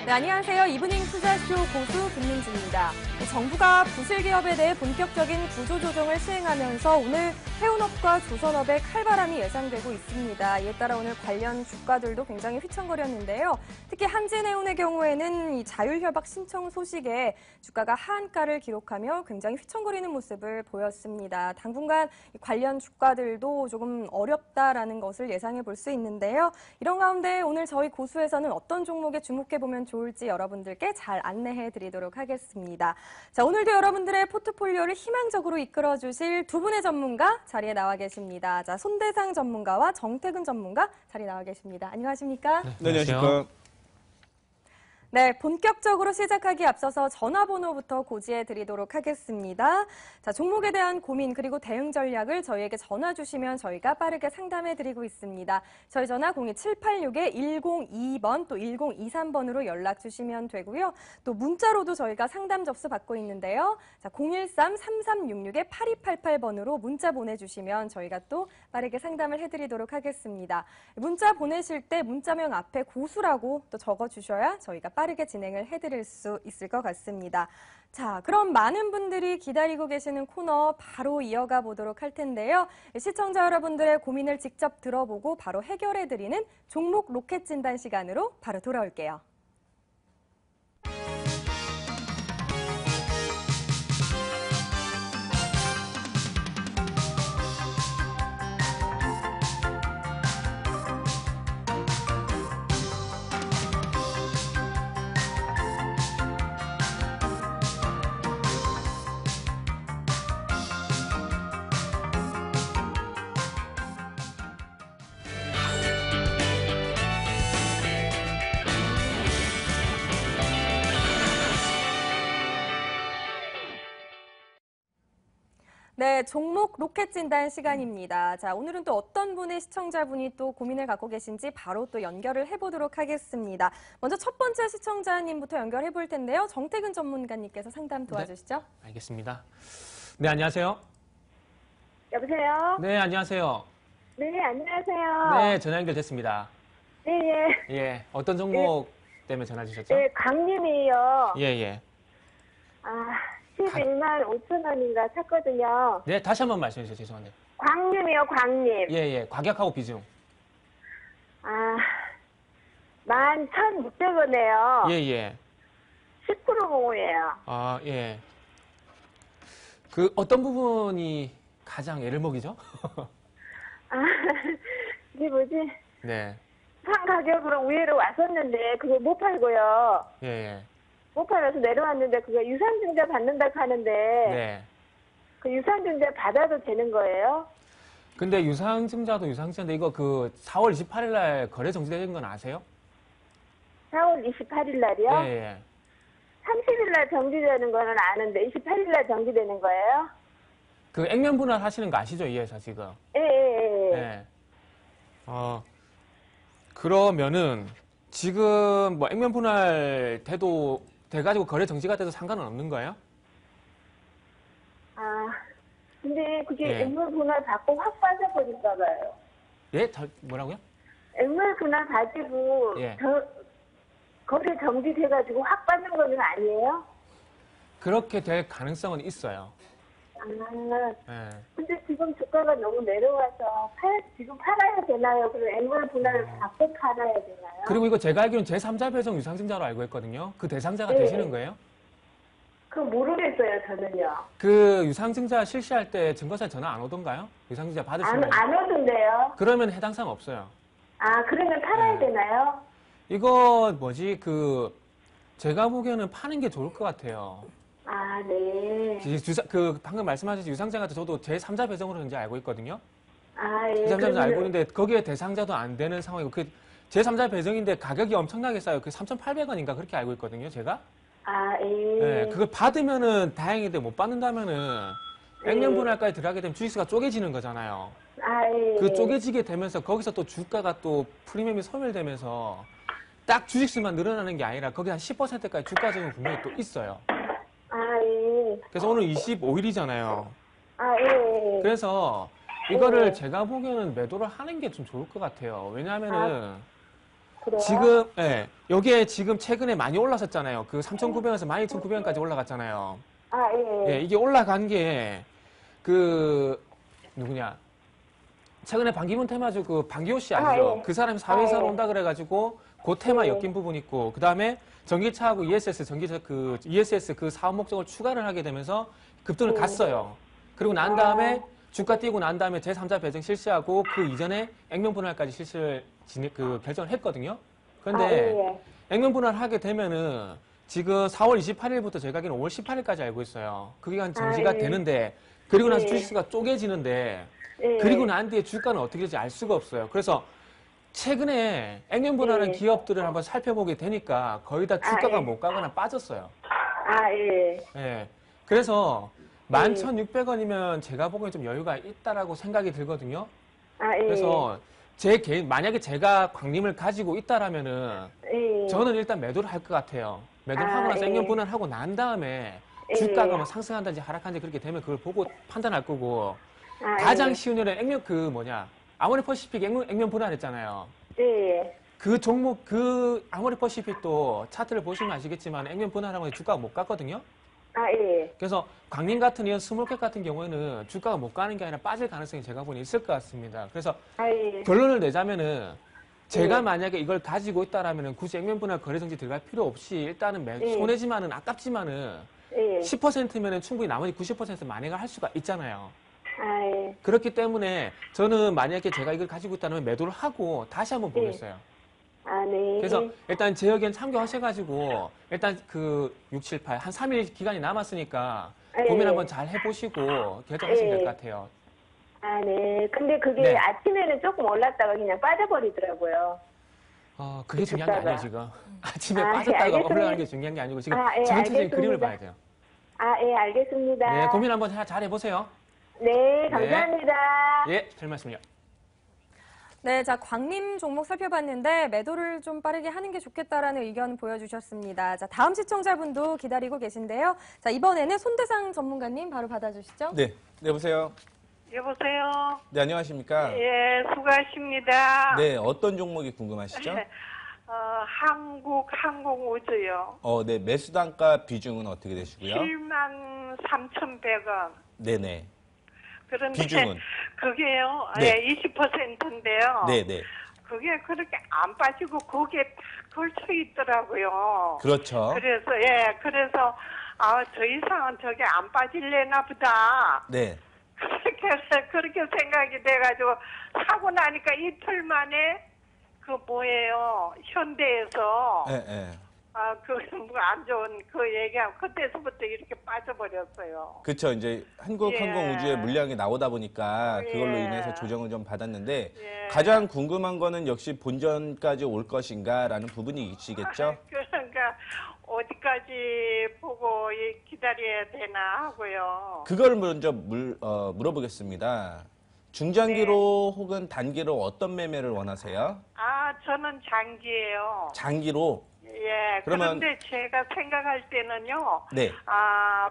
네, 안녕하세요. 이브닝 투자쇼 고수 김민지입니다. 정부가 부실기업에 대해 본격적인 구조조정을 시행하면서 오늘 해운업과 조선업의 칼바람이 예상되고 있습니다. 이에 따라 오늘 관련 주가들도 굉장히 휘청거렸는데요. 특히 한진해운의 경우에는 이 자율협약 신청 소식에 주가가 하한가를 기록하며 굉장히 휘청거리는 모습을 보였습니다. 당분간 관련 주가들도 조금 어렵다라는 것을 예상해 볼 수 있는데요. 이런 가운데 오늘 저희 고수에서는 어떤 종목에 주목해보면 좋을지 여러분들께 잘 안내해 드리도록 하겠습니다. 자, 오늘도 여러분들의 포트폴리오를 희망적으로 이끌어 주실 두 분의 전문가 자리에 나와 계십니다. 자, 손대상 전문가와 정태근 전문가 자리에 나와 계십니다. 안녕하십니까? 네, 안녕하십니까? 네, 본격적으로 시작하기 앞서서 전화번호부터 고지해 드리도록 하겠습니다. 자, 종목에 대한 고민 그리고 대응 전략을 저희에게 전화 주시면 저희가 빠르게 상담해 드리고 있습니다. 저희 전화 02786-1022번 또 1023번으로 연락 주시면 되고요. 또 문자로도 저희가 상담 접수 받고 있는데요. 자, 013-3366-8288번으로 문자 보내주시면 저희가 또 빠르게 상담을 해드리도록 하겠습니다. 문자 보내실 때 문자명 앞에 고수라고 또 적어주셔야 저희가 빠르게 진행을 해드릴 수 있을 것 같습니다. 자, 그럼 많은 분들이 기다리고 계시는 코너 바로 이어가 보도록 할 텐데요. 시청자 여러분들의 고민을 직접 들어보고 바로 해결해드리는 종목 로켓 진단 시간으로 바로 돌아올게요. 네, 종목 로켓 진단 시간입니다. 자, 오늘은 또 어떤 분의 시청자분이 또 고민을 갖고 계신지 바로 또 연결을 해보도록 하겠습니다. 먼저 첫 번째 시청자님부터 연결해 볼 텐데요. 정태근 전문가님께서 상담 도와주시죠. 네, 알겠습니다. 네, 안녕하세요. 여보세요? 네, 안녕하세요. 네, 안녕하세요. 네, 전화 연결됐습니다. 네, 예. 예, 어떤 종목 때문에 전화 주셨죠? 네, 강림이요. 예, 예. 아, 11만 5천 원인가 샀거든요. 네, 다시 한번 말씀해 주세요. 죄송한데. 광림이요, 광림. 예, 예. 가격하고 비중. 아, 11,600원이에요. 예, 예. 10% 공모예요. 아, 예. 그 어떤 부분이 가장 애를 먹이죠? 아, 이게 뭐지? 네. 상 가격으로 우회로 왔었는데 그거 못 팔고요. 예, 예. 못 팔아서 내려왔는데 그거 유상증자 받는다고 하는데 네. 그 유상증자 받아도 되는 거예요? 근데 유상증자도 유상증자인데 이거 그 4월 28일 날 거래 정지되는 건 아세요? 4월 28일 날이요? 예, 예. 30일 날 정지되는 거는 아는데 28일 날 정지되는 거예요? 그 액면 분할 하시는 거 아시죠? 이 회사 지금. 예, 예, 예. 네. 그러면은 지금 뭐 액면 분할 돼가지고 거래 정지가 돼도 상관은 없는 거예요? 아, 근데 그게 예. 액물 분할 받고 확 빠져버릴까 봐요. 예? 뭐라고요? 액물 분할 가지고 예. 거래 정지돼가지고 확 빠진 거는 아니에요? 그렇게 될 가능성은 있어요. 아, 예. 근데 지금 주가가 너무 내려와서 지금 팔아야 되나요? 그리고 액물 분할을 받고 팔아야 되나요? 그리고 이거 제가 알기로는 제3자 배송 유상증자로 알고 있거든요. 그 대상자가 네. 되시는 거예요? 그거 모르겠어요, 저는요. 그 유상증자 실시할 때 증거사에 전화 안 오던가요? 유상증자 받으시면. 안 오던데요? 그러면 해당 사항 없어요. 아, 그러면 팔아야 네. 되나요? 이거 제가 보기에는 파는 게 좋을 것 같아요. 아, 네. 방금 말씀하신 유상증자 같은 저도 제3자 배송으로 현재 알고 있거든요. 아, 예. 제3자 알고 있는데 거기에 대상자도 안 되는 상황이고 그 제3자 배송인데 가격이 엄청나게 싸요. 그 3,800원인가 그렇게 알고 있거든요, 제가. 아, 예. 네, 그걸 받으면은 다행인데 못 받는다면은 액면 분할까지 들어가게 되면 주식수가 쪼개지는 거잖아요. 아, 예. 그 쪼개지게 되면서 거기서 또 주가가 또 프리미엄이 소멸되면서 딱 주식수만 늘어나는 게 아니라 거기 한 10%까지 주가 조정이 분명히 또 있어요. 아, 예. 그래서 오늘 25일이잖아요. 아, 예. 그래서 이거를 제가 보기에는 매도를 하는 게 좀 좋을 것 같아요. 왜냐하면은 그래요? 지금, 예, 여기에 지금 최근에 많이 올랐었잖아요. 그 3,900원에서 12,900원까지 올라갔잖아요. 아, 예. 예, 이게 올라간 게, 누구냐. 최근에 반기문 테마주 그 반기호 씨 아시죠? 예. 그 사람이 사회이사로 예. 온다 그래가지고, 그 테마 예. 엮인 부분 있고, 그 다음에 전기차하고 ESS, ESS 그 사업 목적을 추가를 하게 되면서 급등을 갔어요. 그리고 난 다음에 주가 뛰고 난 다음에 제3자 배정 실시하고 그 이전에 액면 분할까지 결정을 했거든요. 그런데 액면 분할을 하게 되면은 지금 4월 28일부터 제가 알기로는 5월 18일까지 알고 있어요. 그 기간 정지가 되는데 그리고 나서 주식수가 쪼개지는데 그리고 난 뒤에 주가는 어떻게 될지 알 수가 없어요. 그래서 최근에 액면 분할한 기업들을 한번 살펴보게 되니까 거의 다 주가가 못 가거나 빠졌어요. 아, 예. 예. 그래서 11,600원이면 제가 보기엔 좀 여유가 있다라고 생각이 들거든요. 아, 예. 그래서 만약에 제가 광림을 가지고 있다라면은 저는 일단 매도를 할 것 같아요. 매도를 하고 나서 액면 분할하고 난 다음에 주가가 뭐 상승한다든지 하락한다든지 그렇게 되면 그걸 보고 판단할 거고 가장 쉬운 일은 아모레 퍼시픽 액면 분할했잖아요. 예. 그 종목, 아모레 퍼시픽도 차트를 보시면 아시겠지만 액면 분할하고 주가가 못 갔거든요. 아, 예. 그래서 광림 같은 이런 스몰캡 같은 경우에는 주가가 못 가는 게 아니라 빠질 가능성이 제가 보니 있을 것 같습니다. 그래서 결론을 내자면은 제가 만약에 이걸 가지고 있다라면은 굳이 액면 분할 거래 정지 들어갈 필요 없이 일단은 손해지만은 아깝지만은 10%면은 충분히 나머지 90% 만회가 할 수가 있잖아요. 아, 예. 그렇기 때문에 저는 만약에 제가 이걸 가지고 있다면 매도를 하고 다시 한번 보겠어요. 아, 네. 그래서 일단 제 의견 참고하셔가지고 일단 6, 7, 8 한 3일 기간이 남았으니까 고민 한번 잘 해보시고 결정하시면 될 것 같아요. 아, 네. 근데 그게 아침에는 조금 올랐다가 그냥 빠져버리더라고요. 그게 중요한 게 아니에요, 지금. 아침에 빠졌다가 알겠습니다. 올라가는 게 중요한 게 아니고 지금 예, 전체적인 알겠습니다. 그림을 봐야 돼요. 아, 예, 알겠습니다. 네, 고민 한번 잘 해보세요. 네, 감사합니다. 예, 별 말씀을요. 네, 자, 광림 종목 살펴봤는데 매도를 좀 빠르게 하는 게 좋겠다라는 의견 보여주셨습니다. 자, 다음 시청자분도 기다리고 계신데요. 자, 이번에는 손대상 전문가님 바로 받아주시죠. 네, 여보세요. 여보세요. 네, 안녕하십니까? 예, 수고하십니다. 네, 어떤 종목이 궁금하시죠? 한국항공우주요. 네, 매수 단가 비중은 어떻게 되시고요? 73,100원. 네네. 그런데 비중은? 그게요, 네. 20%인데요. 네네. 그게 그렇게 안 빠지고 거기에 딱 걸쳐 있더라고요. 그렇죠. 그래서 더 이상은 저게 안 빠질래나 보다. 네. 그렇게 생각이 돼가지고 사고 나니까 이틀 만에 현대에서 네. 안 좋은 그 얘기하고 그때서부터 이렇게 빠져버렸어요. 그렇죠. 이제 한국항공우주의 물량이 나오다 보니까 그걸로 인해서 조정을 좀 받았는데 가장 궁금한 거는 역시 본전까지 올 것인가라는 부분이시겠죠? 그러니까 어디까지 보고 기다려야 되나 하고요. 그걸 먼저 물어보겠습니다. 중장기로 혹은 단기로 어떤 매매를 원하세요? 저는 장기예요. 장기로? 예. 그러면- 그런데 제가 생각할 때는요. 네.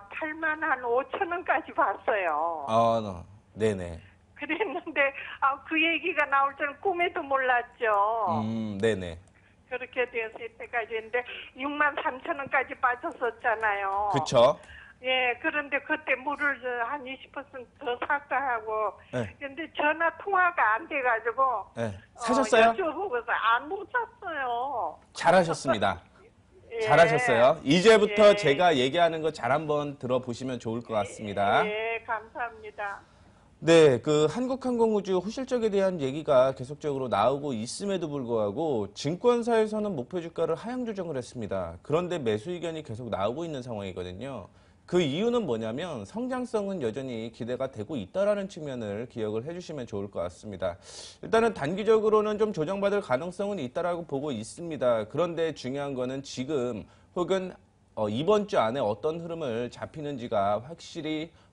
8만 한 5천 원까지 봤어요. 네네. 그랬는데 그 얘기가 나올 때는 꿈에도 몰랐죠. 네네. 그렇게 됐을 때까지 했는데 6만 3천 원까지 빠졌었잖아요. 그쵸. 예, 그런데 그때 물을 한 20%더 살까 하고 네. 근데 전화 통화가 안 돼가지고 네. 사셨어요? 여쭤보고서 못 샀어요. 잘하셨습니다. 예. 잘하셨어요. 이제부터 예. 제가 얘기하는 거 잘 한번 들어보시면 좋을 것 같습니다. 예, 감사합니다. 네, 한국항공우주 호실적에 대한 얘기가 계속적으로 나오고 있음에도 불구하고 증권사에서는 목표 주가를 하향 조정을 했습니다. 그런데 매수 의견이 계속 나오고 있는 상황이거든요. 그 이유는 뭐냐면 성장성은 여전히 기대가 되고 있다라는 측면을 기억을 해주시면 좋을 것 같습니다. 일단은 단기적으로는 좀 조정받을 가능성은 있다라고 보고 있습니다. 그런데 중요한 거는 지금 혹은 이번 주 안에 어떤 흐름을 잡히는지가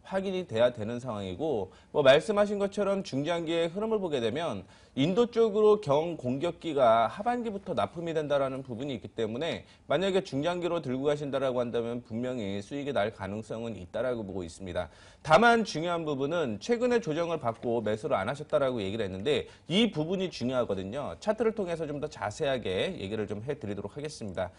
확인이 돼야 되는 상황이고 뭐 말씀하신 것처럼 중장기의 흐름을 보게 되면 인도 쪽으로 경공격기가 하반기부터 납품이 된다라는 부분이 있기 때문에 만약에 중장기로 들고 가신다라고 한다면 분명히 수익이 날 가능성은 있다라고 보고 있습니다. 다만 중요한 부분은 최근에 조정을 받고 매수를 안 하셨다라고 얘기를 했는데 이 부분이 중요하거든요. 차트를 통해서 좀 더 자세하게 얘기를 좀 해드리도록 하겠습니다.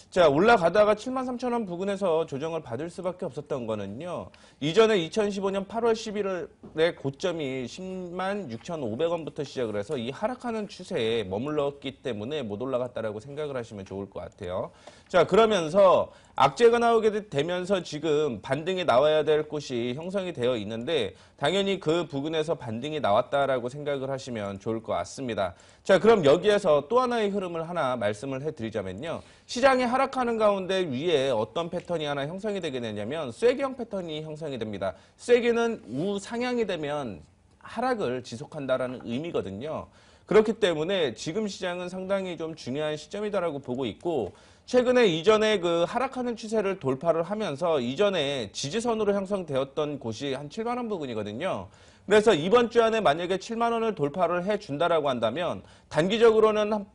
자, 올라가다가 73,000원 부근에서 조정을 받을 수밖에 없었던 거는요. 이전에 2015년 8월 11일의 고점이 106,500원부터 시작을 해서 이 하락하는 추세에 머물렀기 때문에 못 올라갔다라고 생각을 하시면 좋을 것 같아요. 자, 그러면서 악재가 나오게 되면서 지금 반등이 나와야 될 곳이 형성이 되어 있는데 당연히 그 부근에서 반등이 나왔다라고 생각을 하시면 좋을 것 같습니다. 자, 그럼 여기에서 또 하나의 흐름을 하나 말씀을 해드리자면요. 시장이 하락하는 가운데 위에 어떤 패턴이 하나 형성이 되게 되냐면 쐐기형 패턴이 형성이 됩니다. 쐐기는 우상향이 되면 하락을 지속한다라는 의미거든요. 그렇기 때문에 지금 시장은 상당히 좀 중요한 시점이다라고 보고 있고 최근에 이전에 그 하락하는 추세를 돌파를 하면서 이전에 지지선으로 형성되었던 곳이 한 7만 원 부근이거든요. 그래서 이번 주 안에 만약에 7만 원을 돌파를 해준다라고 한다면 단기적으로는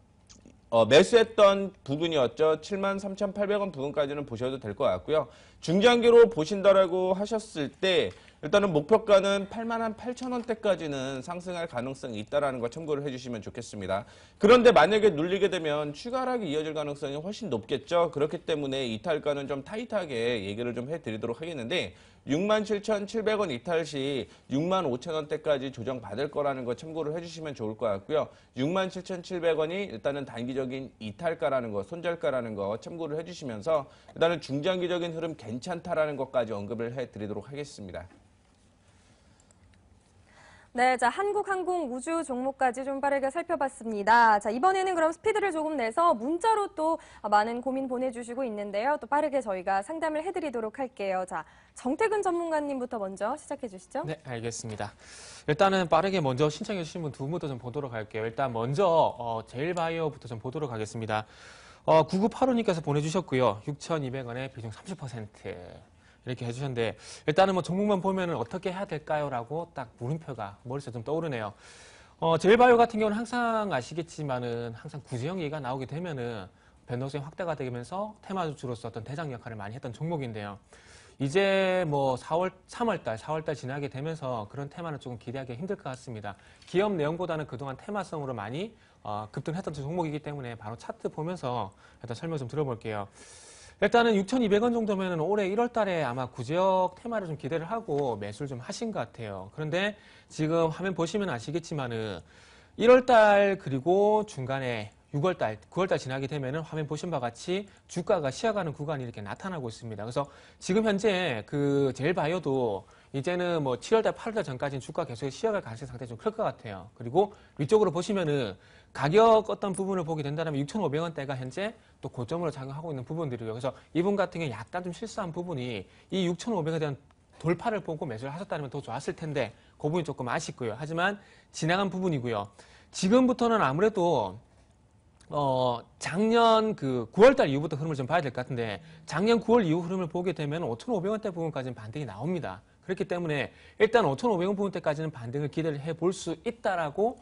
매수했던 부분이었죠. 73,800원 부분까지는 보셔도 될 것 같고요. 중장기로 보신다라고 하셨을 때 일단은 목표가는 88,000원대까지는 상승할 가능성이 있다는 거 참고를 해주시면 좋겠습니다. 그런데 만약에 눌리게 되면 추가 하락이 이어질 가능성이 훨씬 높겠죠. 그렇기 때문에 이탈가는 좀 타이트하게 얘기를 좀 해드리도록 하겠는데 67,700원 이탈 시 65,000원대까지 조정받을 거라는 거 참고를 해주시면 좋을 것 같고요. 67,700원이 일단은 단기적인 이탈가라는 거, 손절가라는 거 참고를 해주시면서 일단은 중장기적인 흐름 괜찮다라는 것까지 언급을 해드리도록 하겠습니다. 네, 자, 한국항공 우주 종목까지 좀 빠르게 살펴봤습니다. 자, 이번에는 그럼 스피드를 조금 내서 문자로 또 많은 고민 보내주시고 있는데요. 또 빠르게 저희가 상담을 해드리도록 할게요. 자, 정태근 전문가님부터 먼저 시작해 주시죠. 네, 알겠습니다. 일단은 빠르게 먼저 신청해 주신 분 두 분부터 좀 보도록 할게요. 일단 먼저 제일바이오부터 좀 보도록 하겠습니다. 9985님께서 보내주셨고요. 6,200원에 비중 30%. 이렇게 해주셨는데 일단은 뭐 종목만 보면은 어떻게 해야 될까요? 라고 딱 물음표가 머릿속에 좀 떠오르네요. 제일바이오 같은 경우는 항상 아시겠지만은 항상 구제형 얘기가 나오게 되면은 변동성이 확대가 되면서 테마주로서 어떤 대장 역할을 많이 했던 종목인데요. 이제 뭐 4월달 지나게 되면서 그런 테마는 조금 기대하기 힘들 것 같습니다. 기업 내용보다는 그동안 테마성으로 많이 급등했던 종목이기 때문에 바로 차트 보면서 일단 설명 좀 들어볼게요. 일단은 6,200원 정도면 올해 1월 달에 아마 구제역 테마를 좀 기대를 하고 매수를 좀 하신 것 같아요. 그런데 지금 화면 보시면 아시겠지만은 1월 달 그리고 중간에 6월 달, 9월 달 지나게 되면은 화면 보신 바와 같이 주가가 쉬어가는 구간이 이렇게 나타나고 있습니다. 그래서 지금 현재 그 제일바이오도 이제는 뭐 7월 달, 8월 달 전까지는 주가 계속 쉬어갈 가능성이 상당히 좀 클 것 같아요. 그리고 위쪽으로 보시면은 가격 어떤 부분을 보게 된다면 6,500원대가 현재 또 고점으로 작용하고 있는 부분들이고요. 그래서 이분 같은 경우에 약간 좀 실수한 부분이 이 6,500원에 대한 돌파를 보고 매수를 하셨다면 더 좋았을 텐데 그 부분이 조금 아쉽고요. 하지만 지나간 부분이고요. 지금부터는 아무래도 작년 그 9월달 이후부터 흐름을 좀 봐야 될 것 같은데 작년 9월 이후 흐름을 보게 되면 5,500원대 부분까지는 반등이 나옵니다. 그렇기 때문에 일단 5,500원 부분대까지는 반등을 기대를 해볼 수 있다라고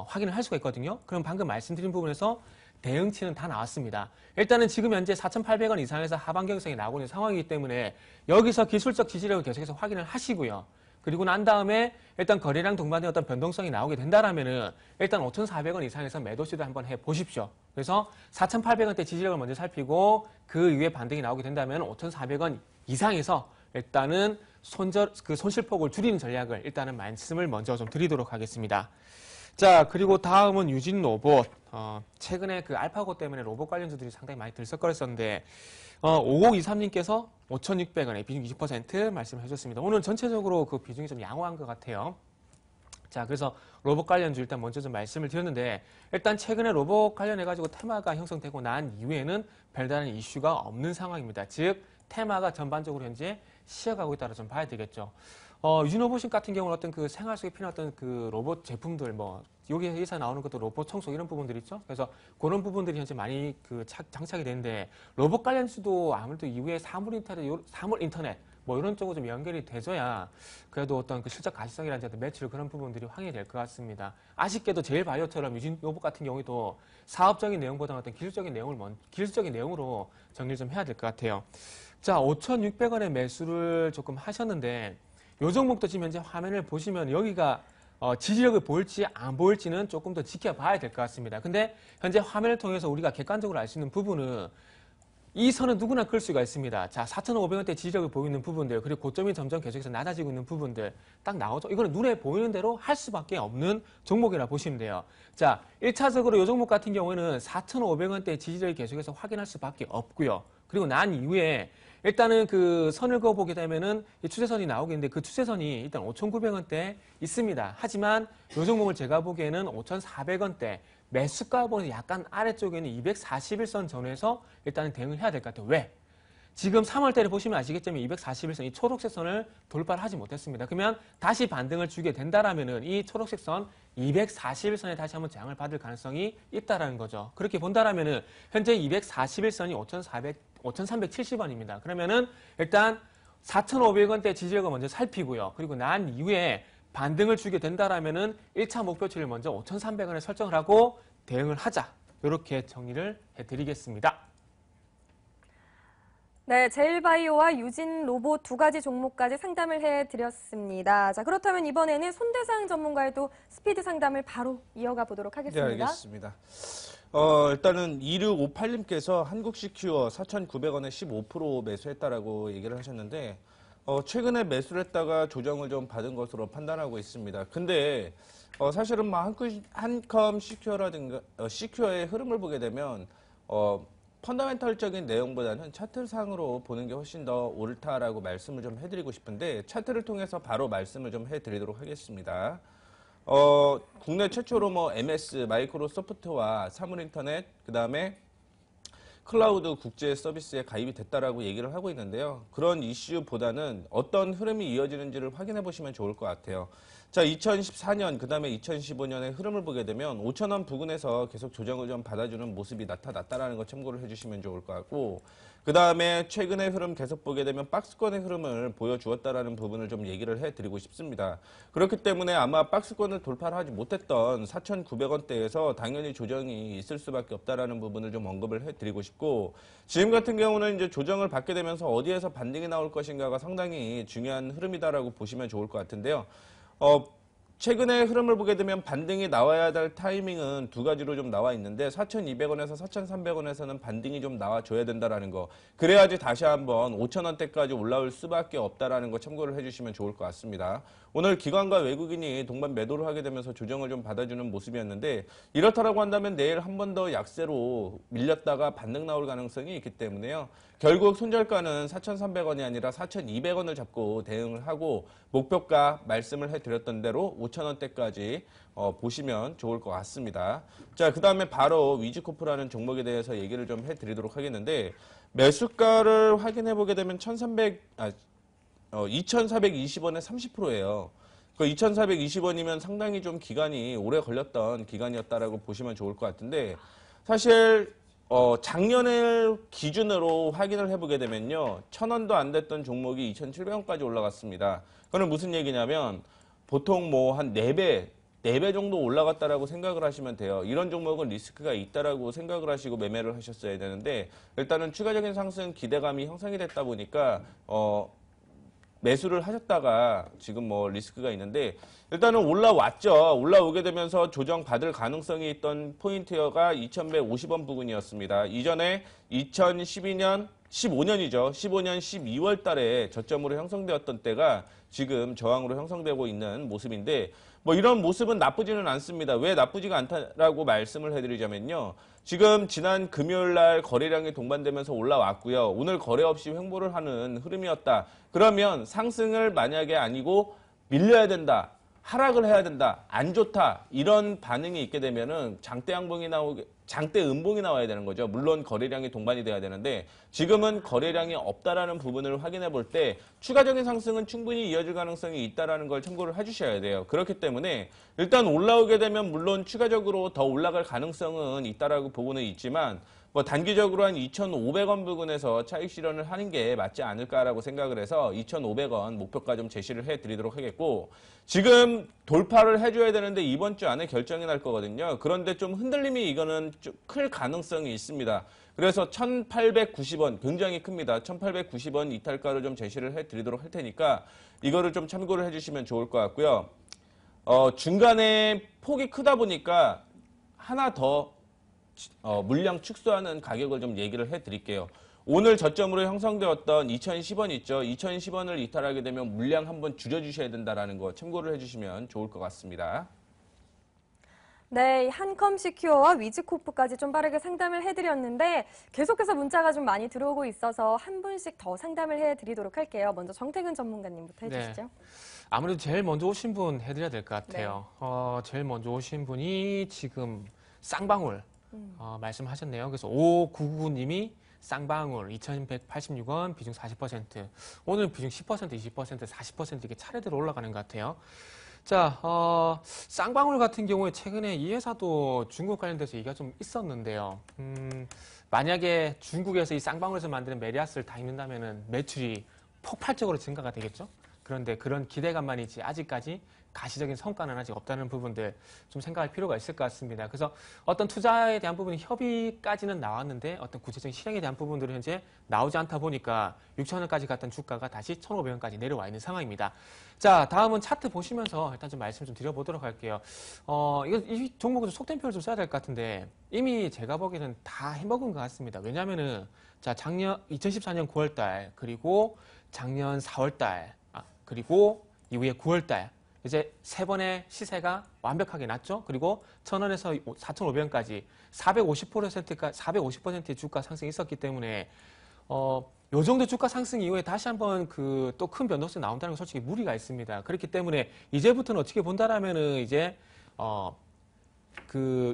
확인을 할 수가 있거든요. 그럼 방금 말씀드린 부분에서 대응치는 다 나왔습니다. 일단은 지금 현재 4,800원 이상에서 하방 경성이 나오고 있는 상황이기 때문에 여기서 기술적 지지력을 계속해서 확인을 하시고요. 그리고 난 다음에 일단 거래량 동반된 어떤 변동성이 나오게 된다라면은 일단 5,400원 이상에서 매도 시도 한번 해 보십시오. 그래서 4,800원대 지지력을 먼저 살피고 그 이후에 반등이 나오게 된다면 5,400원 이상에서 일단은 손실폭을 줄이는 전략을 일단은 말씀을 먼저 좀 드리도록 하겠습니다. 자, 그리고 다음은 유진로봇. 최근에 그 알파고 때문에 로봇 관련주들이 상당히 많이 들썩거렸었는데 5023님께서 5,600원에 비중 20% 말씀해 주셨습니다. 오늘 전체적으로 그 비중이 좀 양호한 것 같아요. 자, 그래서 로봇 관련주 일단 먼저 좀 말씀을 드렸는데 일단 최근에 로봇 관련해가지고 테마가 형성되고 난 이후에는 별다른 이슈가 없는 상황입니다. 즉, 테마가 전반적으로 현재 쉬어가고 있다고 좀 봐야 되겠죠. 유진로봇 같은 경우는 어떤 그 생활 속에 필요한 어떤 그 로봇 제품들, 뭐, 여기에서 나오는 것도 로봇 청소 이런 부분들 있죠. 그래서 그런 부분들이 현재 많이 그 장착이 되는데 로봇 관련주도 아무래도 이후에 사물 인터넷, 뭐 이런 쪽으로 좀 연결이 돼줘야 그래도 어떤 그 실적 가시성이라든지 매출 그런 부분들이 확인이 될 것 같습니다. 아쉽게도 제일바이오처럼 유진로봇 같은 경우에도 사업적인 내용보다는 어떤 기술적인 내용으로 정리를 좀 해야 될 것 같아요. 자, 5,600원의 매수를 조금 하셨는데 요 종목도 지금 현재 화면을 보시면 여기가 지지력을 보일지 안 보일지는 조금 더 지켜봐야 될 것 같습니다. 근데 현재 화면을 통해서 우리가 객관적으로 알 수 있는 부분은 이 선은 누구나 클 수가 있습니다. 자, 4,500원대 지지력을 보이는 부분들, 그리고 고점이 점점 계속해서 낮아지고 있는 부분들 딱 나오죠. 이거는 눈에 보이는 대로 할 수밖에 없는 종목이라 보시면 돼요. 자, 1차적으로 이 종목 같은 경우에는 4,500원대 지지력을 계속해서 확인할 수밖에 없고요. 그리고 난 이후에 일단은 그 선을 그어보게 되면은 이 추세선이 나오겠는데 그 추세선이 일단 5,900원대에 있습니다. 하지만 이 종목을 제가 보기에는 5,400원대 매수가보다 약간 아래쪽에는 241선 전에서 일단은 대응을 해야 될 것 같아요. 왜? 지금 3월달에 보시면 아시겠지만 241선, 이 초록색 선을 돌파를 하지 못했습니다. 그러면 다시 반등을 주게 된다라면은 이 초록색 선 241선에 다시 한번 저항을 받을 가능성이 있다라는 거죠. 그렇게 본다라면은 현재 241선이 5,370원입니다. 그러면은 일단 4,500원대 지지력을 먼저 살피고요. 그리고 난 이후에 반등을 주게 된다라면은 1차 목표치를 먼저 5,300원에 설정을 하고 대응을 하자. 이렇게 정리를 해드리겠습니다. 네, 제일바이오와 유진로봇 두 가지 종목까지 상담을 해드렸습니다. 자, 그렇다면 이번에는 손대상 전문가의 또 스피드 상담을 바로 이어가 보도록 하겠습니다. 네, 알겠습니다. 일단은 2658님께서 한국 시큐어 4,900원에 15% 매수했다라고 얘기를 하셨는데 최근에 매수를 했다가 조정을 좀 받은 것으로 판단하고 있습니다. 근데 사실은 뭐 한컴 시큐어라든가 시큐어의 흐름을 보게 되면 펀더멘털적인 내용보다는 차트상으로 보는 게 훨씬 더 옳다라고 말씀을 좀 해드리고 싶은데 차트를 통해서 바로 말씀을 좀 해드리도록 하겠습니다. 국내 최초로 뭐 MS, 마이크로소프트와 사물인터넷, 그 다음에 클라우드 국제 서비스에 가입이 됐다라고 얘기를 하고 있는데요. 그런 이슈보다는 어떤 흐름이 이어지는지를 확인해 보시면 좋을 것 같아요. 자, 2014년, 그 다음에 2015년의 흐름을 보게 되면 5,000원 부근에서 계속 조정을 좀 받아주는 모습이 나타났다라는 거 참고를 해주시면 좋을 것 같고, 그 다음에 최근의 흐름 계속 보게 되면 박스권의 흐름을 보여주었다라는 부분을 좀 얘기를 해드리고 싶습니다. 그렇기 때문에 아마 박스권을 돌파를 하지 못했던 4,900원대에서 당연히 조정이 있을 수밖에 없다라는 부분을 좀 언급을 해드리고 싶고, 지금 같은 경우는 이제 조정을 받게 되면서 어디에서 반등이 나올 것인가가 상당히 중요한 흐름이다라고 보시면 좋을 것 같은데요. 최근의 흐름을 보게 되면 반등이 나와야 될 타이밍은 두 가지로 좀 나와 있는데 4,200원에서 4,300원에서는 반등이 좀 나와줘야 된다라는 거. 그래야지 다시 한번 5,000원대까지 올라올 수밖에 없다라는 거 참고를 해주시면 좋을 것 같습니다. 오늘 기관과 외국인이 동반 매도를 하게 되면서 조정을 좀 받아주는 모습이었는데 이렇다라고 한다면 내일 한 번 더 약세로 밀렸다가 반등 나올 가능성이 있기 때문에요. 결국 손절가는 4,300원이 아니라 4,200원을 잡고 대응을 하고 목표가 말씀을 해드렸던 대로 5,000원대까지 보시면 좋을 것 같습니다. 자, 그 다음에 바로 위즈코프라는 종목에 대해서 얘기를 좀 해드리도록 하겠는데 매수가를 확인해 보게 되면 2,420원에 30%예요. 그 2,420원이면 상당히 좀 기간이 오래 걸렸던 기간이었다라고 보시면 좋을 것 같은데 사실 작년을 기준으로 확인을 해보게 되면요. 1,000원도 안 됐던 종목이 2,700원까지 올라갔습니다. 그건 무슨 얘기냐면 보통 뭐 한 4배 정도 올라갔다라고 생각을 하시면 돼요. 이런 종목은 리스크가 있다라고 생각을 하시고 매매를 하셨어야 되는데 일단은 추가적인 상승 기대감이 형성이 됐다 보니까 매수를 하셨다가 지금 뭐 리스크가 있는데 일단은 올라왔죠. 올라오게 되면서 조정 받을 가능성이 있던 포인트가 2,150원 부근이었습니다. 이전에 2012년 15년이죠. 15년 12월 달에 저점으로 형성되었던 때가 지금 저항으로 형성되고 있는 모습인데 뭐 이런 모습은 나쁘지는 않습니다. 왜 나쁘지가 않다라고 말씀을 해드리자면요. 지금 지난 금요일 날 거래량이 동반되면서 올라왔고요. 오늘 거래 없이 횡보를 하는 흐름이었다. 그러면 상승을 만약에 아니고 밀려야 된다. 하락을 해야 된다. 안 좋다. 이런 반응이 있게 되면은 장대 음봉이 나와야 되는 거죠. 물론 거래량이 동반이 돼야 되는데 지금은 거래량이 없다라는 부분을 확인해 볼 때 추가적인 상승은 충분히 이어질 가능성이 있다라는 걸 참고를 해주셔야 돼요. 그렇기 때문에 일단 올라오게 되면 물론 추가적으로 더 올라갈 가능성은 있다라고 보고는 있지만 뭐 단기적으로 한 2,500원 부근에서 차익 실현을 하는 게 맞지 않을까라고 생각을 해서 2,500원 목표가 좀 제시를 해드리도록 하겠고, 지금 돌파를 해줘야 되는데 이번 주 안에 결정이 날 거거든요. 그런데 좀 흔들림이 이거는 좀 클 가능성이 있습니다. 그래서 1,890원 굉장히 큽니다. 1,890원 이탈가를 좀 제시를 해드리도록 할 테니까 이거를 좀 참고를 해주시면 좋을 것 같고요. 중간에 폭이 크다 보니까 하나 더 물량 축소하는 가격을 좀 얘기를 해드릴게요. 오늘 저점으로 형성되었던 2,010원 있죠. 2,010원을 이탈하게 되면 물량 한번 줄여주셔야 된다는 거 참고를 해주시면 좋을 것 같습니다. 네, 한컴시큐어와 위즈코프까지 좀 빠르게 상담을 해드렸는데 계속해서 문자가 좀 많이 들어오고 있어서 한 분씩 더 상담을 해드리도록 할게요. 먼저 정태근 전문가님부터 해주시죠. 네. 아무래도 제일 먼저 오신 분 해드려야 될 것 같아요. 제일 먼저 오신 분이 지금 쌍방울 말씀하셨네요. 그래서 5999님이 쌍방울 2,186원, 비중 40%. 오늘 비중 10%, 20%, 40% 이렇게 차례대로 올라가는 것 같아요. 자, 쌍방울 같은 경우에 최근에 이 회사도 중국 관련돼서 얘기가 좀 있었는데요. 만약에 중국에서 이 쌍방울에서 만드는 메리아스를 다 입는다면은 매출이 폭발적으로 증가가 되겠죠? 그런데 그런 기대감만이지 아직까지 가시적인 성과는 아직 없다는 부분들 좀 생각할 필요가 있을 것 같습니다. 그래서 어떤 투자에 대한 부분이 협의까지는 나왔는데 어떤 구체적인 실행에 대한 부분들은 현재 나오지 않다 보니까 6,000원까지 갔던 주가가 다시 1,500원까지 내려와 있는 상황입니다. 자, 다음은 차트 보시면서 일단 좀 말씀 좀 드려보도록 할게요. 이 종목은 속된 표현을 좀 써야 될 것 같은데 이미 제가 보기에는 다 해먹은 것 같습니다. 왜냐면은 자, 작년 2014년 9월달 그리고 작년 4월달 그리고 이후에 9월달 이제 세 번의 시세가 완벽하게 났죠. 그리고 1,000원에서 4,500원까지 450%의 주가 상승이 있었기 때문에 요 정도 주가 상승 이후에 다시 한번 또 큰 변동성이 나온다는 건 솔직히 무리가 있습니다. 그렇기 때문에 이제부터는 어떻게 본다라면은 이제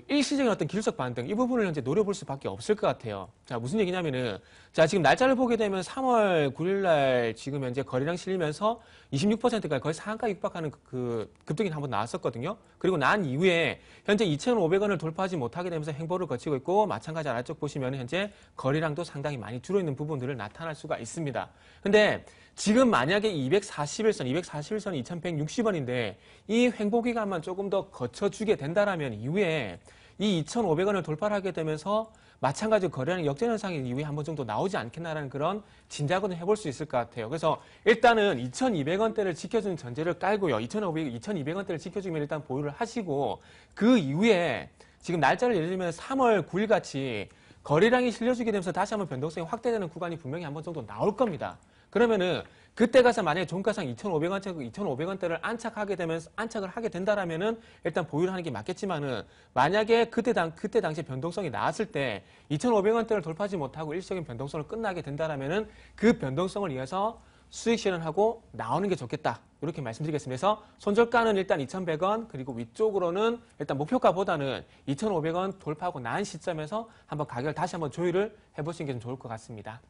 일시적인 어떤 기술적 반등 이 부분을 현재 노려볼 수밖에 없을 것 같아요. 자, 무슨 얘기냐면은 자, 지금 날짜를 보게 되면 3월 9일 날 지금 현재 거래량 실리면서 26%까지 거의 상한가 육박하는 그 급등이 한번 나왔었거든요. 그리고 난 이후에 현재 2,500원을 돌파하지 못하게 되면서 행보를 거치고 있고 마찬가지로 아래쪽 보시면 현재 거래량도 상당히 많이 줄어있는 부분들을 나타날 수가 있습니다. 근데 지금 만약에 241선이 2,160원인데 이 횡보 기간만 조금 더 거쳐주게 된다라면 이후에 이 2,500원을 돌파를 하게 되면서 마찬가지로 거래량 역전 현상이 이후에 한 번 정도 나오지 않겠나라는 그런 진작은 해볼 수 있을 것 같아요. 그래서 일단은 2,200원대를 지켜주는 전제를 깔고요. 2,200원대를 지켜주면 일단 보유를 하시고 그 이후에 지금 날짜를 예를 들면 3월 9일 같이 거래량이 실려주게 되면서 다시 한번 변동성이 확대되는 구간이 분명히 한 번 정도 나올 겁니다. 그러면은 그때 가서 만약에 종가상 2,500원대를 안착을 하게 된다라면은 일단 보유를 하는 게 맞겠지만은 만약에 그때 당시에 변동성이 나왔을 때 2,500원대를 돌파하지 못하고 일시적인 변동성을 끝나게 된다라면은 그 변동성을 이어서 수익 실현하고 나오는 게 좋겠다. 이렇게 말씀드리겠습니다. 그래서 손절가는 일단 2,100원 그리고 위쪽으로는 일단 목표가보다는 2,500원 돌파하고 난 시점에서 한번 가격을 다시 한번 조율을 해보시는 게 좀 좋을 것 같습니다.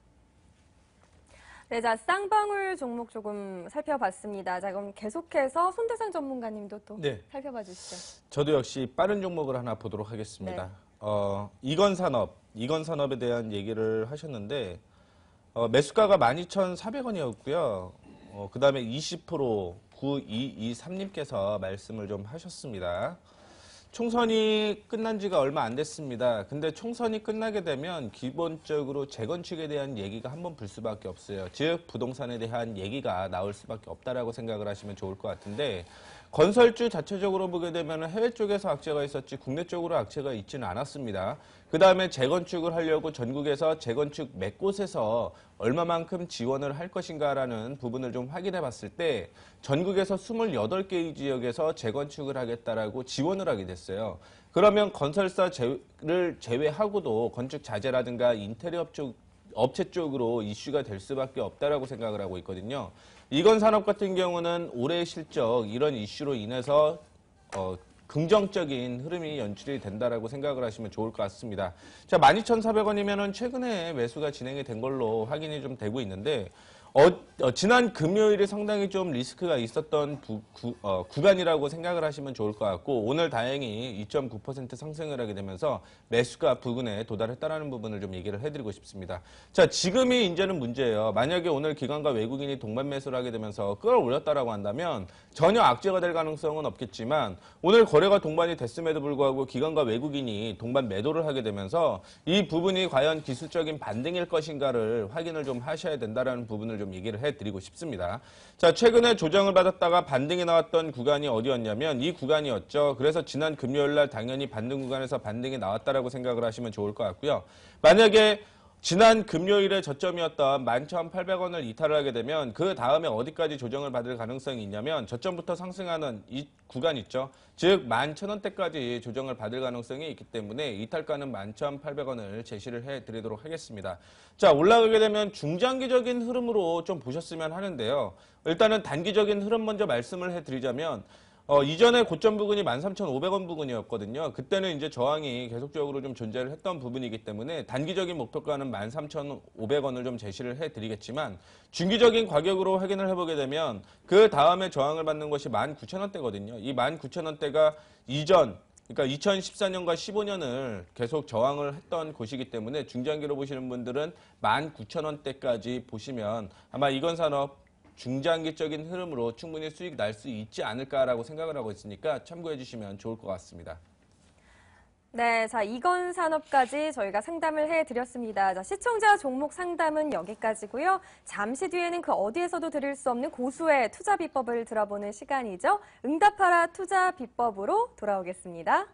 네, 자, 쌍방울 종목 조금 살펴봤습니다. 자, 그럼 계속해서 손대상 전문가님도 또 네. 살펴봐 주시죠. 저도 역시 빠른 종목을 하나 보도록 하겠습니다. 이건산업에 대한 얘기를 하셨는데 매수가가 12,400원이었고요. 그 다음에 20% 9223님께서 말씀을 좀 하셨습니다. 총선이 끝난 지가 얼마 안 됐습니다. 근데 총선이 끝나게 되면 기본적으로 재건축에 대한 얘기가 한번 불 수밖에 없어요. 즉 부동산에 대한 얘기가 나올 수밖에 없다라고 생각을 하시면 좋을 것 같은데 건설주 자체적으로 보게 되면 해외 쪽에서 악재가 있었지 국내 쪽으로 악재가 있지는 않았습니다. 그 다음에 재건축을 하려고 전국에서 재건축 몇 곳에서 얼마만큼 지원을 할 것인가라는 부분을 좀 확인해 봤을 때 전국에서 28개의 지역에서 재건축을 하겠다라고 지원을 하게 됐어요. 그러면 건설사를 제외하고도 건축 자재라든가 인테리어 업체 쪽으로 이슈가 될 수밖에 없다라고 생각을 하고 있거든요. 이건산업 같은 경우는 올해 실적 이런 이슈로 인해서 긍정적인 흐름이 연출이 된다라고 생각을 하시면 좋을 것 같습니다. 자, 12,400원이면은 최근에 매수가 진행이 된 걸로 확인이 좀 되고 있는데 지난 금요일에 상당히 좀 리스크가 있었던 구간이라고 생각을 하시면 좋을 것 같고 오늘 다행히 2.9% 상승을 하게 되면서 매수가 부근에 도달했다는 부분을 좀 얘기를 해드리고 싶습니다. 자, 지금이 이제는 문제예요. 만약에 오늘 기관과 외국인이 동반 매수를 하게 되면서 끌어올렸다라고 한다면 전혀 악재가 될 가능성은 없겠지만 오늘 거래가 동반이 됐음에도 불구하고 기관과 외국인이 동반 매도를 하게 되면서 이 부분이 과연 기술적인 반등일 것인가를 확인을 좀 하셔야 된다는 부분을 좀 얘기를 해드리고 싶습니다. 자, 최근에 조정을 받았다가 반등이 나왔던 구간이 어디였냐면 이 구간이었죠. 그래서 지난 금요일 날 당연히 반등 구간에서 반등이 나왔다라고 생각을 하시면 좋을 것 같고요. 만약에 지난 금요일에 저점이었던 11,800원을 이탈을 하게 되면 그 다음에 어디까지 조정을 받을 가능성이 있냐면 저점부터 상승하는 이 구간 있죠. 즉 11,000원대까지 조정을 받을 가능성이 있기 때문에 이탈가는 11,800원을 제시를 해드리도록 하겠습니다. 자, 올라가게 되면 중장기적인 흐름으로 좀 보셨으면 하는데요. 일단은 단기적인 흐름 먼저 말씀을 해드리자면 이전에 고점 부근이 13,500원 부근이었거든요. 그때는 이제 저항이 계속적으로 좀 존재를 했던 부분이기 때문에 단기적인 목표가는 13,500원을 좀 제시를 해드리겠지만 중기적인 가격으로 확인을 해보게 되면 그 다음에 저항을 받는 것이 19,000원대거든요. 이 19,000원대가 이전 그러니까 2014년과 15년을 계속 저항을 했던 곳이기 때문에 중장기로 보시는 분들은 19,000원대까지 보시면 아마 이건산업 중장기적인 흐름으로 충분히 수익 날 수 있지 않을까라고 생각을 하고 있으니까 참고해 주시면 좋을 것 같습니다. 네, 자, 이건산업까지 저희가 상담을 해드렸습니다. 자, 시청자 종목 상담은 여기까지고요. 잠시 뒤에는 그 어디에서도 들을 수 없는 고수의 투자 비법을 들어보는 시간이죠. 응답하라 투자 비법으로 돌아오겠습니다.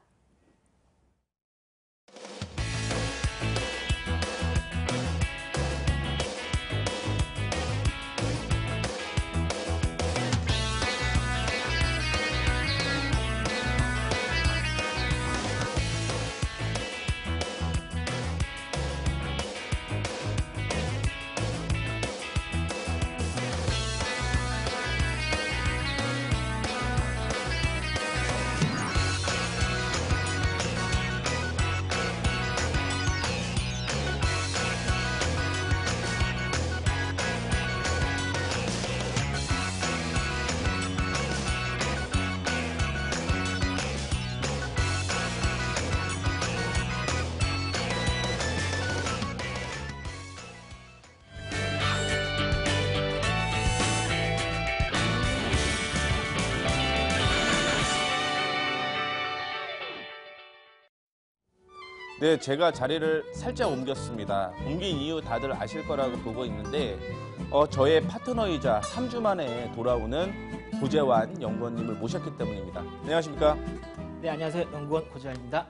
네, 제가 자리를 살짝 옮겼습니다. 옮긴 이유 다들 아실 거라고 보고 있는데 저의 파트너이자 3주 만에 돌아오는 고재환 연구원님을 모셨기 때문입니다. 안녕하십니까? 네, 안녕하세요. 연구원 고재환입니다.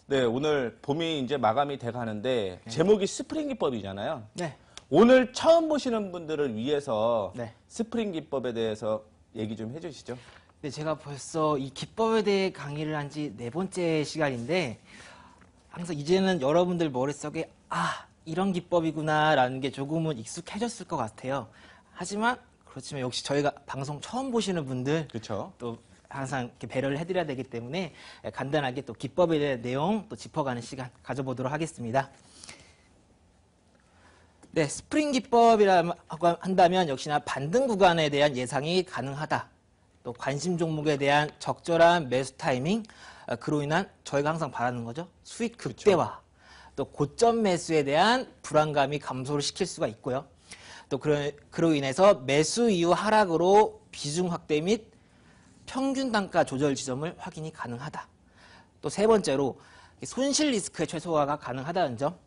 네, 오늘 봄이 이제 마감이 돼 가는데 제목이 스프링 기법이잖아요. 네. 오늘 처음 보시는 분들을 위해서 네. 스프링 기법에 대해서 얘기 좀 해주시죠. 네, 제가 벌써 이 기법에 대해 강의를 한 지 4번째 시간인데 항상 이제는 여러분들 머릿속에 이런 기법이구나라는 게 조금은 익숙해졌을 것 같아요. 하지만 그렇지만 역시 저희가 방송 처음 보시는 분들 그렇죠. 또 항상 이렇게 배려를 해드려야 되기 때문에 간단하게 또 기법에 대한 내용 또 짚어가는 시간 가져보도록 하겠습니다. 네, 스프링 기법이라고 한다면 역시나 반등 구간에 대한 예상이 가능하다. 또 관심 종목에 대한 적절한 매수 타이밍, 그로 인한 저희가 항상 바라는 거죠. 수익 극대화, 또 고점 매수에 대한 불안감이 감소를 시킬 수가 있고요. 또 그로 인해서 매수 이후 하락으로 비중 확대 및 평균 단가 조절 지점을 확인이 가능하다. 또 세 번째로 손실 리스크의 최소화가 가능하다는 점.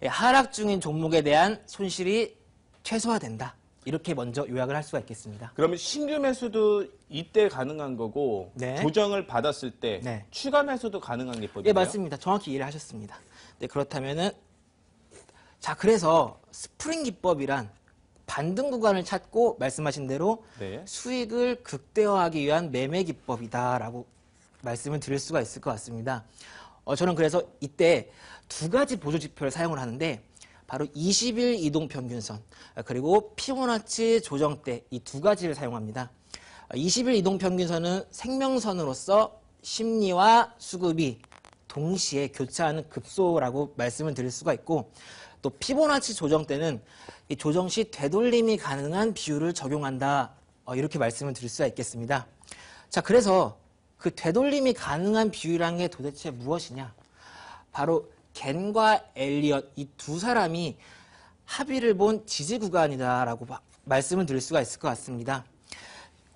하락 중인 종목에 대한 손실이 최소화된다. 이렇게 먼저 요약을 할 수가 있겠습니다. 그러면 신규 매수도 이때 가능한 거고 네. 조정을 받았을 때 네. 추가 매수도 가능한 기법이에요? 네, 맞습니다. 정확히 이해를 하셨습니다. 네, 그렇다면은 자, 그래서 스프링 기법이란 반등 구간을 찾고 말씀하신 대로 네. 수익을 극대화하기 위한 매매 기법이다라고 말씀을 드릴 수가 있을 것 같습니다. 저는 그래서 이때 두 가지 보조 지표를 사용을 하는데 바로 20일 이동 평균선 그리고 피보나치 조정대 이 두 가지를 사용합니다. 20일 이동 평균선은 생명선으로서 심리와 수급이 동시에 교차하는 급소라고 말씀을 드릴 수가 있고 또 피보나치 조정 때는 이 조정 시 되돌림이 가능한 비율을 적용한다. 이렇게 말씀을 드릴 수가 있겠습니다. 자, 그래서 그 되돌림이 가능한 비율이라는 게 도대체 무엇이냐? 바로 겐과 엘리엇 이 두 사람이 합의를 본 지지 구간이다라고 말씀을 드릴 수가 있을 것 같습니다.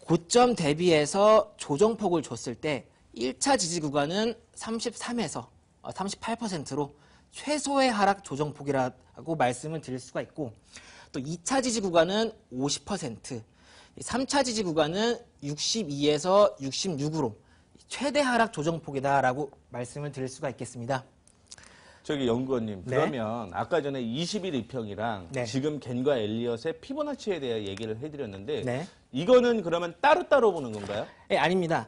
고점 대비해서 조정폭을 줬을 때 1차 지지 구간은 33에서 38%로 최소의 하락 조정폭이라고 말씀을 드릴 수가 있고 또 2차 지지 구간은 50%, 3차 지지 구간은 62에서 66으로 최대 하락 조정폭이다라고 말씀을 드릴 수가 있겠습니다. 저기 연구원님, 네. 그러면 아까 전에 20일 이평이랑 네. 지금 겐과 엘리엇의 피보나치에 대해 얘기를 해드렸는데 네. 이거는 그러면 따로따로 보는 건가요? 네, 아닙니다.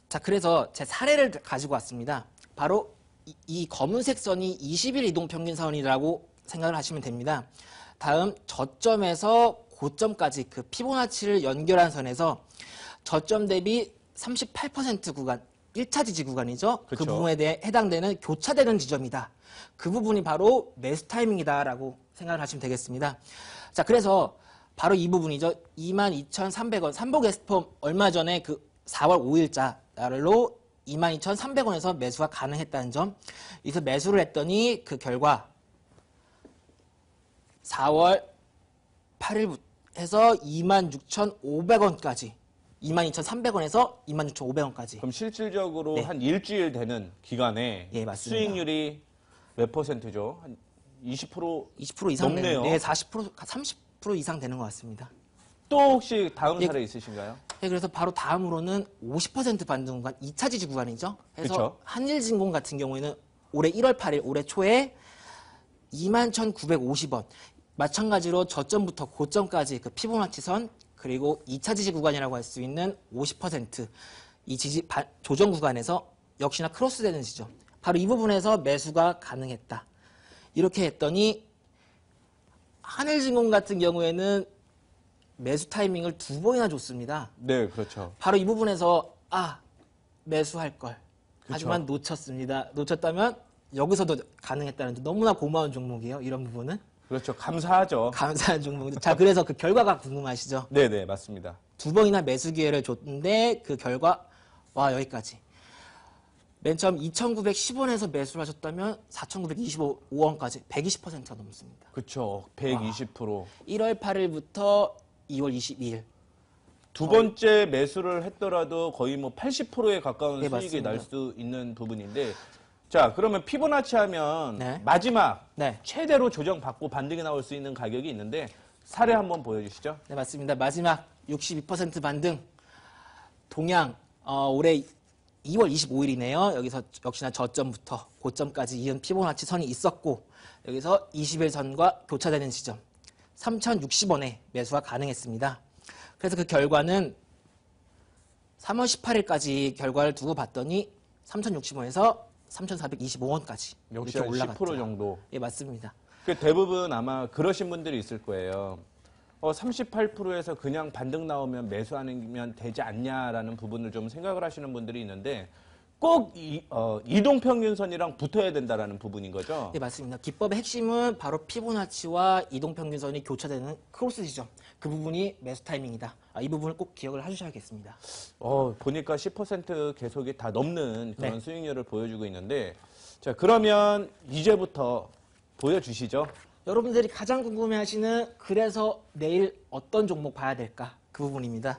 자, 그래서 제 사례를 가지고 왔습니다. 바로 이 검은색 선이 20일 이동평균선이라고 생각을 하시면 됩니다. 다음 저점에서 고점까지 그 피보나치를 연결한 선에서 저점 대비 38% 구간, 1차 지지 구간이죠. 그쵸. 그 부분에 대해 해당되는 교차되는 지점이다. 그 부분이 바로 매수 타이밍이다라고 생각을 하시면 되겠습니다. 자, 그래서 바로 이 부분이죠. 22,300원. 삼복 에스폼 얼마 전에 그 4월 5일자로 22,300원에서 매수가 가능했다는 점. 여기서 매수를 했더니 그 결과 4월 8일부터 해서 26,500원까지 22,300원에서 26,500원까지. 그럼 실질적으로 네. 한 일주일 되는 기간에 예, 맞습니다. 수익률이 몇 %죠? 한 20%? 20% 이상 넘네요. 되는, 네, 40%, 30% 이상 되는 것 같습니다. 또 혹시 다음 예. 사례 있으신가요? 네, 그래서 바로 다음으로는 50% 반등 구간, 2차 지지 구간이죠. 그래서 그쵸. 한일진공 같은 경우에는 올해 1월 8일, 올해 초에 21,950원. 마찬가지로 저점부터 고점까지 그 피보나치 선, 그리고 2차 지지 구간이라고 할 수 있는 50%. 이 조정 구간에서 역시나 크로스되는 지점. 바로 이 부분에서 매수가 가능했다. 이렇게 했더니 한일진공 같은 경우에는 매수 타이밍을 2번이나 줬습니다. 네, 그렇죠. 바로 이 부분에서 매수할 걸. 그쵸. 하지만 놓쳤습니다. 놓쳤다면 여기서도 가능했다는 점. 너무나 고마운 종목이에요. 이런 부분은. 그렇죠. 감사하죠. 감사한 종목입니다. 자, 그래서 그 결과가 궁금하시죠? 네네, 맞습니다. 2번이나 매수 기회를 줬는데 그 결과 여기까지. 맨 처음 2,910원에서 매수를 하셨다면 4,925원까지 120%가 넘습니다. 그렇죠. 120%. 1월 8일부터 2월 22일. 두 번째 매수를 했더라도 거의 뭐 80%에 가까운 네, 수익이 맞습니다. 날 수 있는 부분인데, 자, 그러면 피보나치 하면 네. 마지막 네. 최대로 조정받고 반등이 나올 수 있는 가격이 있는데 사례 한번 보여주시죠. 네, 맞습니다. 마지막 62% 반등. 동양, 올해 2월 25일이네요. 여기서 역시나 저점부터 고점까지 이은 피보나치 선이 있었고, 여기서 20일 선과 교차되는 지점. 3,060원에 매수가 가능했습니다. 그래서 그 결과는 3월 18일까지 결과를 두고 봤더니 3,060원에서 3,425원까지 역시 이렇게 한 올라갔죠. 10% 정도. 예, 맞습니다. 그 대부분 아마 그러신 분들이 있을 거예요. 38%에서 그냥 반등 나오면 매수하면 되지 않냐라는 부분을 좀 생각을 하시는 분들이 있는데 꼭 이동평균선이랑 붙어야 된다라는 부분인 거죠. 네, 맞습니다. 기법의 핵심은 바로 피보나치와 이동평균선이 교차되는 크로스 지점. 그 부분이 매수 타이밍이다. 이 부분을 꼭 기억을 하셔야겠습니다. 보니까 10% 계속이 다 넘는 그런 네. 수익률을 보여주고 있는데, 자, 그러면 이제부터 보여주시죠. 여러분들이 가장 궁금해하시는 그래서 내일 어떤 종목 봐야 될까? 그 부분입니다.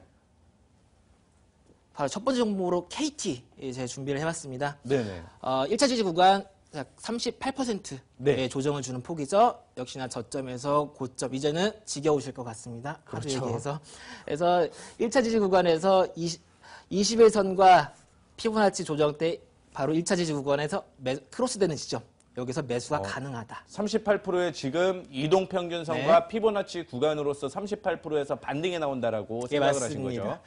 바로 첫 번째 종목으로 KT 제가 준비를 해봤습니다. 네네. 1차 지지 구간 38%의 네. 조정을 주는 폭이죠. 역시나 저점에서 고점. 이제는 지겨우실 것 같습니다. 하도 그렇죠. 얘기해서. 그래서 1차 지지 구간에서 21선과 피보나치 조정 때 바로 1차 지지 구간에서 크로스되는 지점. 여기서 매수가 가능하다. 38%의 지금 이동평균선과 네. 피보나치 구간으로서 38%에서 반등이 나온다라고 예, 생각을 하신 맞습니다. 거죠.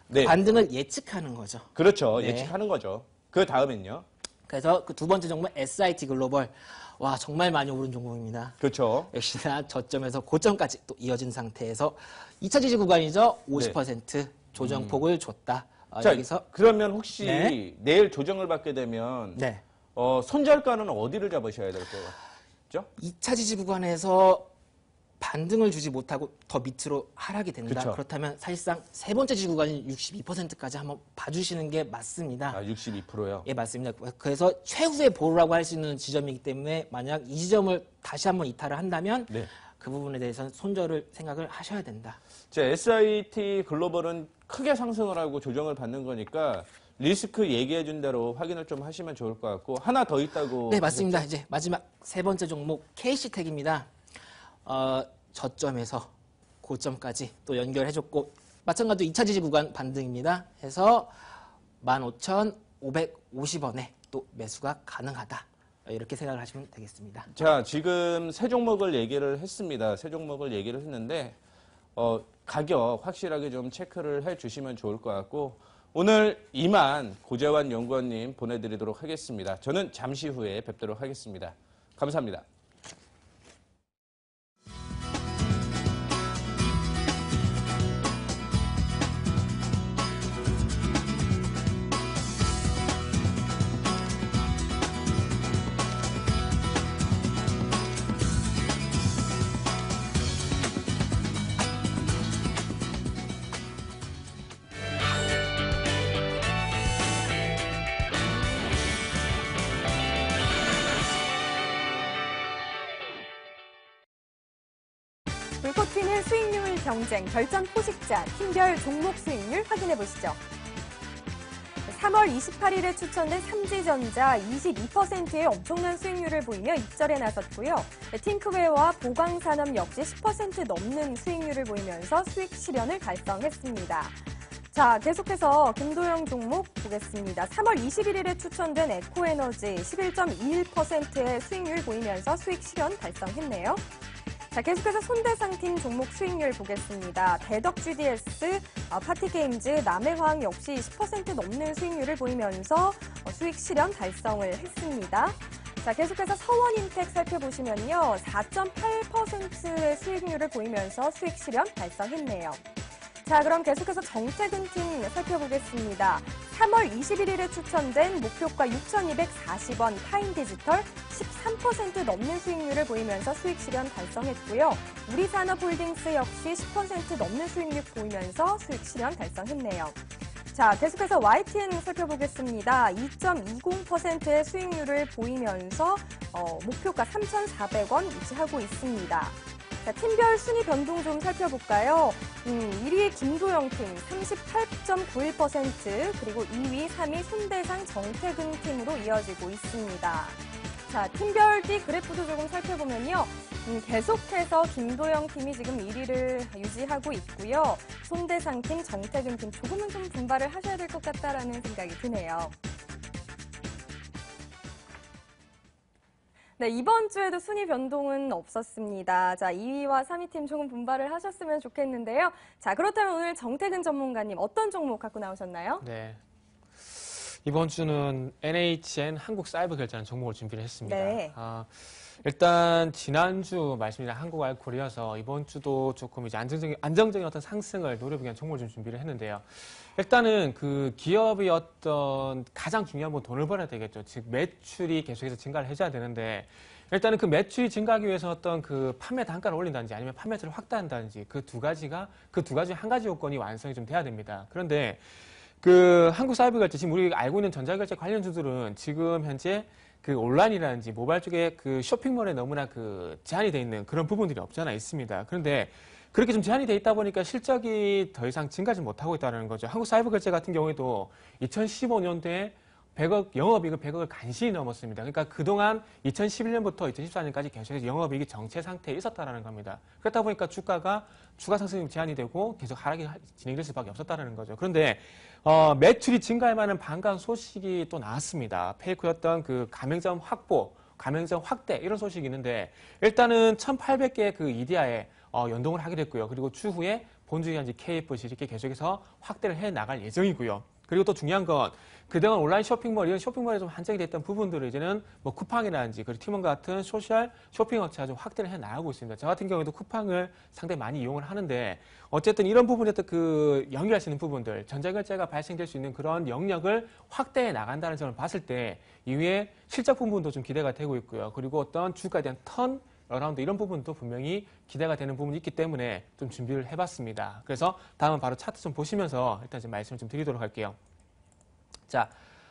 네. 반등을 예측하는 거죠. 그렇죠. 네. 예측하는 거죠. 그 다음엔요. 그래서 그 두 번째 종목 SIT 글로벌. 와, 정말 많이 오른 종목입니다. 그렇죠. 역시나 저점에서 고점까지 또 이어진 상태에서 2차 지지 구간이죠. 50% 조정폭을 줬다. 자, 여기서 그러면 혹시 네. 내일 조정을 받게 되면 네. 손절가는 어디를 잡으셔야 될까요? 있죠? 2차 지지 구간에서 반등을 주지 못하고 더 밑으로 하락이 된다. 그쵸. 그렇다면 사실상 세 번째 지지 구간인 62%까지 한번 봐주시는 게 맞습니다. 아, 62%요? 예, 맞습니다. 그래서 최후의 보루라고 할 수 있는 지점이기 때문에 만약 이 지점을 다시 한번 이탈을 한다면 네. 그 부분에 대해서는 손절을 생각을 하셔야 된다. SIT 글로벌은 크게 상승을 하고 조정을 받는 거니까 리스크 얘기해준 대로 확인을 좀 하시면 좋을 것 같고 하나 더 있다고. 네, 맞습니다. 이제 마지막 세 번째 종목 KC텍입니다. 저점에서 고점까지 또 연결해줬고 마찬가지로 2차 지지 구간 반등입니다. 해서 15,550원에 또 매수가 가능하다. 이렇게 생각을 하시면 되겠습니다. 자, 지금 세 종목을 얘기를 했습니다. 세 종목을 얘기를 했는데 가격 확실하게 좀 체크를 해주시면 좋을 것 같고 오늘 이만 고재환 연구원님 보내드리도록 하겠습니다. 저는 잠시 후에 뵙도록 하겠습니다. 감사합니다. 불꽃 튀는 수익률 경쟁, 별점 포식자, 팀별 종목 수익률 확인해 보시죠. 3월 28일에 추천된 삼지전자 22%의 엄청난 수익률을 보이며 입절에 나섰고요. 팅크웨어와 보강산업 역시 10% 넘는 수익률을 보이면서 수익 실현을 달성했습니다. 자, 계속해서 김도영 종목 보겠습니다. 3월 21일에 추천된 에코에너지 11.21%의 수익률 보이면서 수익 실현 달성했네요. 자, 계속해서 손대상팀 종목 수익률 보겠습니다. 대덕 GDS, 파티게임즈, 남해화학 역시 10% 넘는 수익률을 보이면서 수익 실현 달성을 했습니다. 자, 계속해서 서원인텍 살펴보시면요. 4.8%의 수익률을 보이면서 수익 실현 달성했네요. 자, 그럼 계속해서 정태근팀 살펴보겠습니다. 3월 21일에 추천된 목표가 6,240원 타임디지털 13% 넘는 수익률을 보이면서 수익 실현 달성했고요. 우리산업홀딩스 역시 10% 넘는 수익률 보이면서 수익 실현 달성했네요. 자, 계속해서 YTN 살펴보겠습니다. 2.20%의 수익률을 보이면서 목표가 3,400원 유지하고 있습니다. 자, 팀별 순위 변동 좀 살펴볼까요? 1위 김도영팀 38.91%, 그리고 2위, 3위 손대상 정태근 팀으로 이어지고 있습니다. 자, 팀별 D 그래프도 조금 살펴보면요. 계속해서 김도영 팀이 지금 1위를 유지하고 있고요. 손대상 팀, 정태근 팀 조금은 좀 분발을 하셔야 될 것 같다라는 생각이 드네요. 네, 이번 주에도 순위 변동은 없었습니다. 자, 2위와 3위 팀 조금 분발을 하셨으면 좋겠는데요. 자, 그렇다면 오늘 정태근 전문가님 어떤 종목 갖고 나오셨나요? 네. 이번 주는 NHN 한국사이버결제라는 종목을 준비를 했습니다. 네. 일단 지난주 말씀드린 한국알코올이어서 이번 주도 조금 이제 안정적인 어떤 상승을 노려보기 위한 종목을 좀 준비를 했는데요. 일단은 그 기업이 어떤 가장 중요한 건 돈을 벌어야 되겠죠. 즉 매출이 계속해서 증가를 해줘야 되는데 일단은 그 매출이 증가하기 위해서 어떤 그 판매 단가를 올린다든지 아니면 판매처를 확대한다든지 그 두 가지 한 가지 요건이 완성이 좀 돼야 됩니다. 그런데 그 한국사이버결제 지금 우리가 알고 있는 전자결제 관련주들은 지금 현재 그 온라인이라든지 모바일 쪽에 그 쇼핑몰에 너무나 그 제한이 돼 있는 그런 부분들이 없잖아 있습니다. 그런데 그렇게 좀 제한이 돼 있다 보니까 실적이 더 이상 증가하지 못하고 있다는 거죠. 한국사이버결제 같은 경우에도 2015년도에 100억, 영업이익은 100억을 간신히 넘었습니다. 그러니까 그동안 2011년부터 2014년까지 계속해서 영업이익이 정체 상태에 있었다는 겁니다. 그렇다 보니까 주가가 추가 상승이 제한이 되고 계속 하락이 진행될 수밖에 없었다는 거죠. 그런데 매출이 증가할 만한 반가운 소식이 또 나왔습니다. 페이크였던 그 가맹점 확보, 가맹점 확대 이런 소식이 있는데 일단은 1,800개 그 EDR에 연동을 하게 됐고요. 그리고 추후에 본주기관지 KFC 이렇게 계속해서 확대를 해 나갈 예정이고요. 그리고 또 중요한 건 그동안 온라인 쇼핑몰, 이런 쇼핑몰에 좀 한정이 됐던 부분들을 이제는 뭐 쿠팡이라든지 그리고 티몬 같은 소셜 쇼핑 업체가 좀 확대를 해 나가고 있습니다. 저 같은 경우에도 쿠팡을 상당히 많이 이용을 하는데 어쨌든 이런 부분에 그 연결할 수 있는 부분들, 전자결제가 발생될 수 있는 그런 영역을 확대해 나간다는 점을 봤을 때 이후에 실적 부분도 좀 기대가 되고 있고요. 그리고 어떤 주가에 대한 턴, 어라운드 이런 부분도 분명히 기대가 되는 부분이 있기 때문에 좀 준비를 해봤습니다. 그래서 다음은 바로 차트 좀 보시면서 일단 좀 말씀을 좀 드리도록 할게요. 자,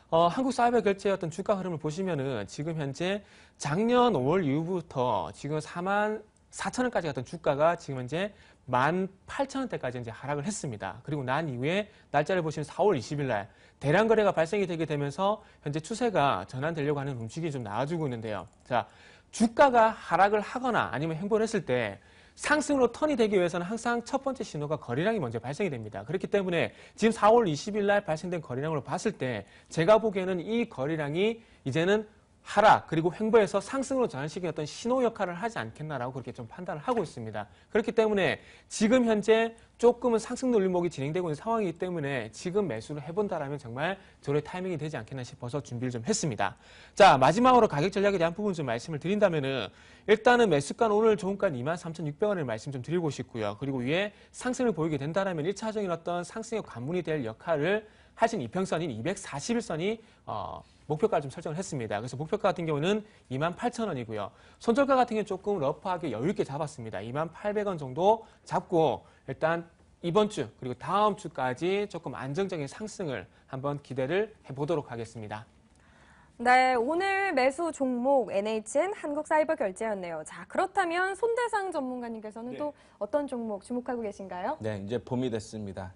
한국사회별결제의 어떤 주가 흐름을 보시면은 지금 현재 작년 5월 이후부터 지금 44,000원까지 갔던 주가가 지금 현재 18,000원대까지 이제 하락을 했습니다. 그리고 난 이후에 날짜를 보시면 4월 20일 날 대량 거래가 발생이 되게 되면서 현재 추세가 전환되려고 하는 움직임이 좀 나와주고 있는데요. 자, 주가가 하락을 하거나 아니면 행보를 했을 때 상승으로 턴이 되기 위해서는 항상 첫 번째 신호가 거래량이 먼저 발생이 됩니다. 그렇기 때문에 지금 4월 20일 날 발생된 거래량으로 봤을 때 제가 보기에는 이 거래량이 이제는 하락 그리고 횡보해서 상승으로 전환시키는 어떤 신호 역할을 하지 않겠나라고 그렇게 좀 판단을 하고 있습니다. 그렇기 때문에 지금 현재 조금은 상승 눌림목이 진행되고 있는 상황이기 때문에 지금 매수를 해본다라면 정말 저의 타이밍이 되지 않겠나 싶어서 준비를 좀 했습니다. 자, 마지막으로 가격 전략에 대한 부분 좀 말씀을 드린다면은 일단은 매수가는 오늘 좋은가 23,600원을 말씀 좀 드리고 싶고요. 그리고 위에 상승을 보이게 된다라면 1차적인 어떤 상승의 관문이 될 역할을 하신 이평선인 241선이 목표가를 좀 설정을 했습니다. 그래서 목표가 같은 경우는 28,000원이고요. 손절가 같은 경우는 조금 러프하게 여유있게 잡았습니다. 28,800원 정도 잡고 일단 이번 주 그리고 다음 주까지 조금 안정적인 상승을 한번 기대를 해보도록 하겠습니다. 네, 오늘 매수 종목 NHN 한국사이버결제였네요. 자, 그렇다면 손대상 전문가님께서는 또 어떤 종목 주목하고 계신가요? 네, 이제 봄이 됐습니다.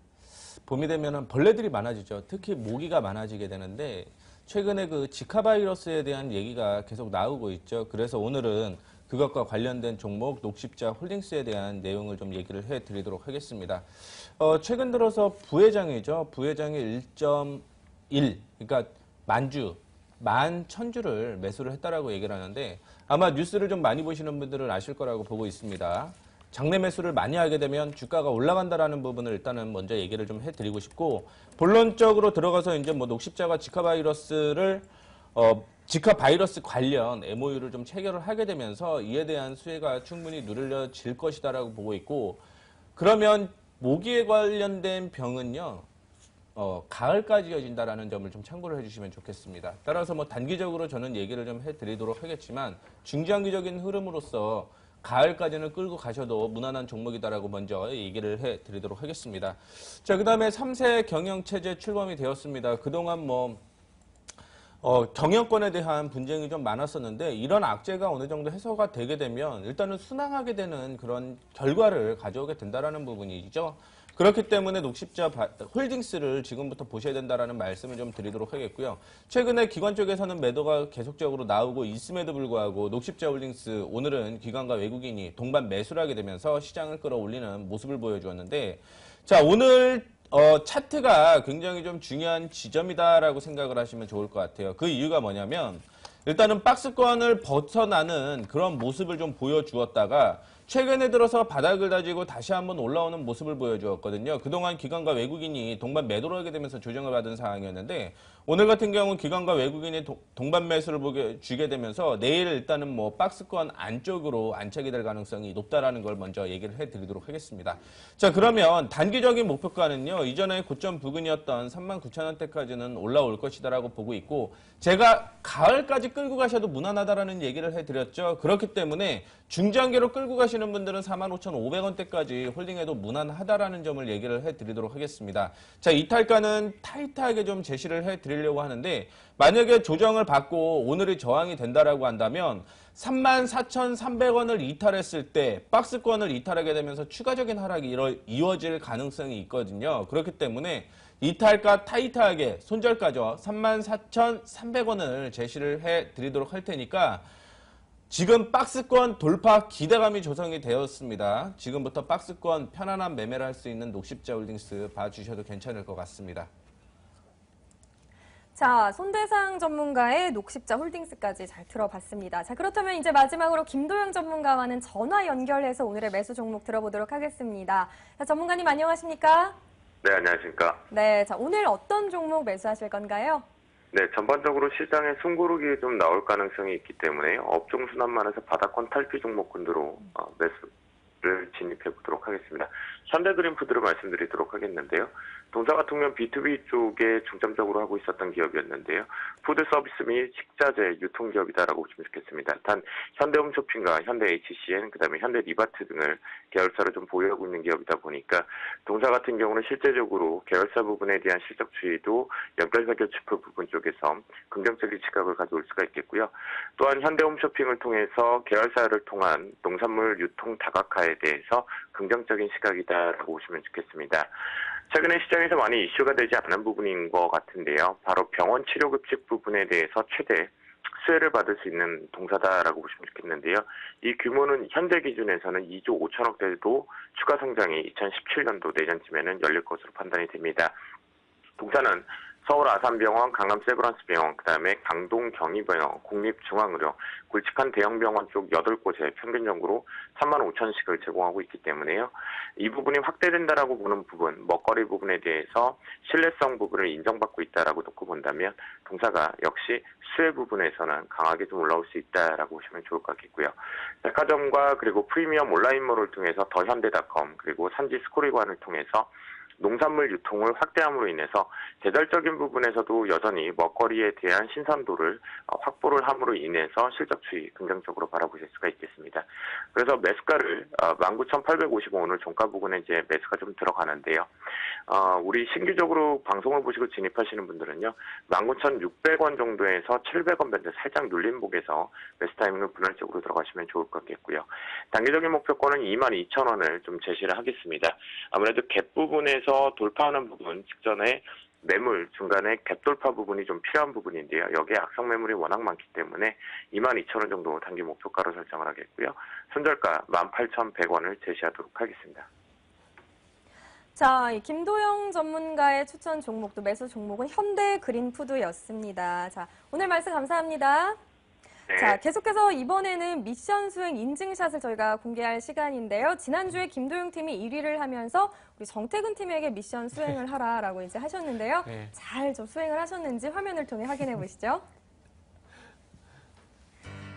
봄이 되면은 벌레들이 많아지죠. 특히 모기가 많아지게 되는데 최근에 그 지카 바이러스에 대한 얘기가 계속 나오고 있죠. 그래서 오늘은 그것과 관련된 종목 녹십자 홀딩스에 대한 내용을 좀 얘기를 해드리도록 하겠습니다. 최근 들어서 부회장이죠. 부회장이 1.1, 그러니까 11,000주를 매수를 했다라고 얘기를 하는데 아마 뉴스를 좀 많이 보시는 분들은 아실 거라고 보고 있습니다. 장내 매수를 많이 하게 되면 주가가 올라간다라는 부분을 일단은 먼저 얘기를 좀 해드리고 싶고 본론적으로 들어가서 이제 뭐 녹십자가 지카 바이러스 관련 MOU를 좀 체결을 하게 되면서 이에 대한 수혜가 충분히 누려질 것이다라고 보고 있고 그러면 모기에 관련된 병은요 가을까지 이어진다라는 점을 좀 참고를 해주시면 좋겠습니다. 따라서 뭐 단기적으로 저는 얘기를 좀 해드리도록 하겠지만 중장기적인 흐름으로서 가을까지는 끌고 가셔도 무난한 종목이다라고 먼저 얘기를 해드리도록 하겠습니다. 자, 그 다음에 3세 경영체제 출범이 되었습니다. 그동안 경영권에 대한 분쟁이 좀 많았었는데 이런 악재가 어느 정도 해소가 되게 되면 일단은 순항하게 되는 그런 결과를 가져오게 된다라는 부분이죠. 그렇기 때문에 녹십자 홀딩스를 지금부터 보셔야 된다라는 말씀을 좀 드리도록 하겠고요. 최근에 기관 쪽에서는 매도가 계속적으로 나오고 있음에도 불구하고 녹십자 홀딩스 오늘은 기관과 외국인이 동반 매수를 하게 되면서 시장을 끌어올리는 모습을 보여주었는데 자, 오늘 차트가 굉장히 좀 중요한 지점이다라고 생각을 하시면 좋을 것 같아요. 그 이유가 뭐냐면 일단은 박스권을 벗어나는 그런 모습을 좀 보여주었다가 최근에 들어서 바닥을 다지고 다시 한번 올라오는 모습을 보여주었거든요. 그동안 기관과 외국인이 동반 매도를 하게 되면서 조정을 받은 상황이었는데 오늘 같은 경우는 기관과 외국인이 동반 매수를 주게 되면서 내일 일단은 뭐 박스권 안쪽으로 안착이 될 가능성이 높다라는 걸 먼저 얘기를 해드리도록 하겠습니다. 자, 그러면 단기적인 목표가는요. 이전에 고점 부근이었던 39,000원대까지는 올라올 것이다라고 보고 있고 제가 가을까지 끌고 가셔도 무난하다라는 얘기를 해드렸죠. 그렇기 때문에 중장기로 끌고 가시는 분들은 45,500원대까지 홀딩해도 무난하다라는 점을 얘기를 해드리도록 하겠습니다. 자, 이탈가는 타이트하게 좀 제시를 해드리려고 하는데 만약에 조정을 받고 오늘이 저항이 된다라고 한다면 34,300원을 이탈했을 때 박스권을 이탈하게 되면서 추가적인 하락이 이어질 가능성이 있거든요. 그렇기 때문에 이탈가 타이트하게 손절가죠. 34,300원을 제시를 해드리도록 할 테니까 지금 박스권 돌파 기대감이 조성이 되었습니다. 지금부터 박스권 편안한 매매를 할 수 있는 녹십자 홀딩스 봐주셔도 괜찮을 것 같습니다. 자, 손대상 전문가의 녹십자 홀딩스까지 잘 들어봤습니다. 자, 그렇다면 이제 마지막으로 김도영 전문가와는 전화 연결해서 오늘의 매수 종목 들어보도록 하겠습니다. 자, 전문가님 안녕하십니까? 네, 안녕하십니까. 네, 자, 오늘 어떤 종목 매수하실 건가요? 네, 전반적으로 시장에 숨고르기 좀 나올 가능성이 있기 때문에 업종 순환만에서 바닥권 탈피 종목군으로 매수를 진입해 보도록 하겠습니다. 현대그린푸드를 말씀드리도록 하겠는데요. 동사 같은 경우는 B2B 쪽에 중점적으로 하고 있었던 기업이었는데요. 푸드 서비스 및 식자재 유통 기업이다라고 보시면 좋겠습니다. 일단 현대홈쇼핑과 현대 HCN, 그다음에 현대 리바트 등을 계열사로 좀 보유하고 있는 기업이다 보니까 동사 같은 경우는 실제적으로 계열사 부분에 대한 실적 추이도 연결사교 지표 부분 쪽에서 긍정적인 시각을 가져올 수가 있겠고요. 또한 현대홈쇼핑을 통해서 계열사를 통한 농산물 유통 다각화에 대해서 긍정적인 시각이다라고 보시면 좋겠습니다. 최근에 시장에서 많이 이슈가 되지 않은 부분인 것 같은데요. 바로 병원 치료급식 부분에 대해서 최대 수혜를 받을 수 있는 동사다라고 보시면 좋겠는데요. 이 규모는 현재 기준에서는 2조 5천억대도 추가 성장이 2017년도 내년쯤에는 열릴 것으로 판단이 됩니다. 동사는 서울 아산병원, 강남 세브란스병원, 그다음에 강동 경희병원, 국립중앙의료, 굵직한 대형병원 쪽 8곳에 평균적으로 35,000씩을 제공하고 있기 때문에요. 이 부분이 확대된다라고 보는 부분, 먹거리 부분에 대해서 신뢰성 부분을 인정받고 있다라고 놓고 본다면 동사가 역시 수혜 부분에서는 강하게 좀 올라올 수 있다라고 보시면 좋을 것 같겠고요. 백화점과 그리고 프리미엄 온라인몰을 통해서 더현대닷컴 그리고 산지 스코리관을 통해서 농산물 유통을 확대함으로 인해서 계절적인 부분에서도 여전히 먹거리에 대한 신선도를 확보를 함으로 인해서 실적 추이 긍정적으로 바라보실 수가 있겠습니다. 그래서 매수가를 19,855 오늘 종가 부근에 이제 매수가 좀 들어가는데요. 우리 신규적으로 방송을 보시고 진입하시는 분들은요, 19,600원 정도에서 700원 밴드 살짝 눌림목에서 매수 타이밍을 분할적으로 들어가시면 좋을 것 같겠고요. 단기적인 목표권은 22,000원을 좀 제시를 하겠습니다. 아무래도 갭 부분에서 돌파하는 부분 직전에 매물 중간에 갭 돌파 부분이 좀 필요한 부분인데요. 여기에 악성 매물이 워낙 많기 때문에 22,000원 정도 단기 목표가로 설정을 하겠고요. 손절가 18,100원을 제시하도록 하겠습니다. 자, 이 김도영 전문가의 추천 종목도 매수 종목은 현대그린푸드였습니다. 자, 오늘 말씀 감사합니다. 네. 자, 계속해서 이번에는 미션 수행 인증샷을 저희가 공개할 시간인데요. 지난주에 김도영 팀이 1위를 하면서 우리 정태근 팀에게 미션 수행을 하라라고 이제 하셨는데요. 네. 잘 좀 수행을 하셨는지 화면을 통해 확인해 보시죠.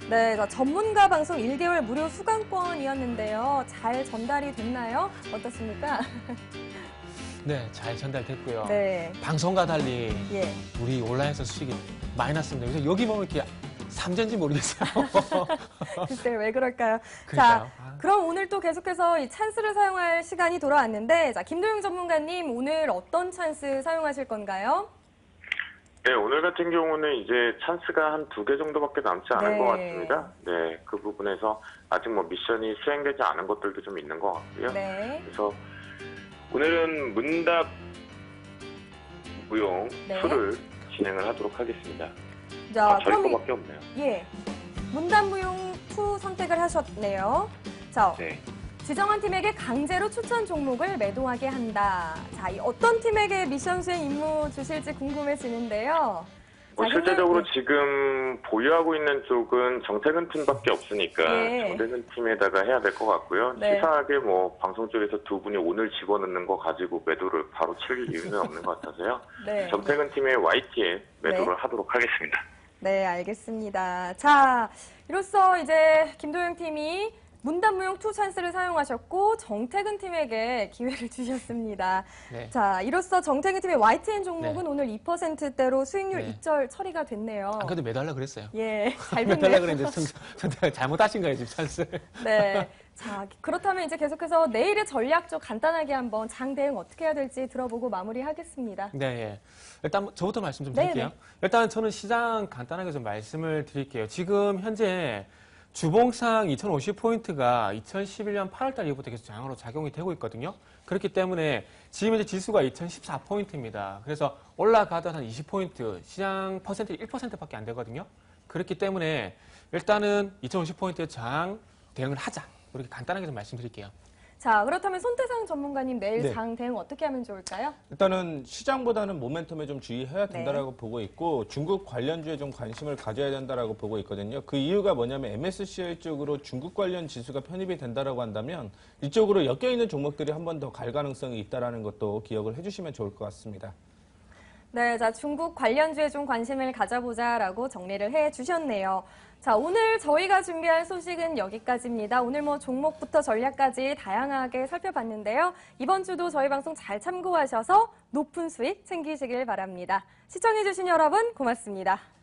네, 자, 전문가 방송 1개월 무료 수강권이었는데요. 잘 전달이 됐나요? 어떻습니까? 네, 잘 전달됐고요. 네. 방송과 달리 예. 우리 온라인에서 수익이 많이 났습니다. 그래서 여기 보면 이렇게 삼전지 모르겠어요. 글쎄 왜 그럴까요? 그러니까요. 자, 그럼 오늘 또 계속해서 이 찬스를 사용할 시간이 돌아왔는데, 자, 김도영 전문가님 오늘 어떤 찬스 사용하실 건가요? 네, 오늘 같은 경우는 이제 찬스가 한 2개 정도밖에 남지 않은 네. 것 같습니다. 네, 그 부분에서 아직 뭐 미션이 수행되지 않은 것들도 좀 있는 것 같고요. 네. 그래서 오늘은 문답 무용 네. 2를 진행을 하도록 하겠습니다. 자, 저희 그럼 거밖에 없네요. 예. 문단무용 2 선택을 하셨네요. 자, 네. 지정한 팀에게 강제로 추천 종목을 매도하게 한다. 자, 이 어떤 팀에게 미션 수행 임무 주실지 궁금해지는데요. 자, 실제적으로 근데- 지금 보유하고 있는 쪽은 정태근 팀밖에 없으니까 예. 정태근 팀에다가 해야 될 것 같고요. 네. 치사하게 뭐 방송 쪽에서 두 분이 오늘 집어넣는 거 가지고 매도를 바로 칠 이유는 없는 것 같아서요. 네. 정태근 팀의 YT에 매도를 네. 하도록 하겠습니다. 네, 알겠습니다. 자, 이로써 이제 김도영 팀이 문단무용 2 찬스를 사용하셨고 정태근 팀에게 기회를 주셨습니다. 네. 자, 이로써 정태근 팀의 YTN 종목은 네. 오늘 2%대로 수익률 네. 2절 처리가 됐네요. 안 그래도 매달라 그랬어요. 예, 잘 매달라 됐네요. 그랬는데 선택 잘못하신 거예요, 지금 찬스. 네. 자, 그렇다면 이제 계속해서 내일의 전략 좀 간단하게 한번 장 대응 어떻게 해야 될지 들어보고 마무리하겠습니다. 네, 예. 일단 저부터 말씀 좀 네, 드릴게요. 네. 일단 저는 시장 간단하게 좀 말씀을 드릴게요. 지금 현재 주봉상 2050포인트가 2011년 8월달 이후부터 계속 장으로 작용이 되고 있거든요. 그렇기 때문에 지금 이제 지수가 2014포인트입니다. 그래서 올라가던 한 20포인트, 시장 퍼센트 1%밖에 안 되거든요. 그렇기 때문에 일단은 2050포인트 장 대응을 하자. 이렇게 간단하게 좀 말씀드릴게요. 자, 그렇다면 손태상 전문가님 내일 네. 장 대응 어떻게 하면 좋을까요? 일단은 시장보다는 모멘텀에 좀 주의해야 된다라고 네. 보고 있고 중국 관련주에 좀 관심을 가져야 된다라고 보고 있거든요. 그 이유가 뭐냐면 MSCI 쪽으로 중국 관련 지수가 편입이 된다라고 한다면 이쪽으로 엮여 있는 종목들이 한 번 더 갈 가능성이 있다라는 것도 기억을 해주시면 좋을 것 같습니다. 네, 자, 중국 관련주에 좀 관심을 가져보자라고 정리를 해주셨네요. 자, 오늘 저희가 준비한 소식은 여기까지입니다. 오늘 뭐 종목부터 전략까지 다양하게 살펴봤는데요. 이번 주도 저희 방송 잘 참고하셔서 높은 수익 챙기시길 바랍니다. 시청해주신 여러분 고맙습니다.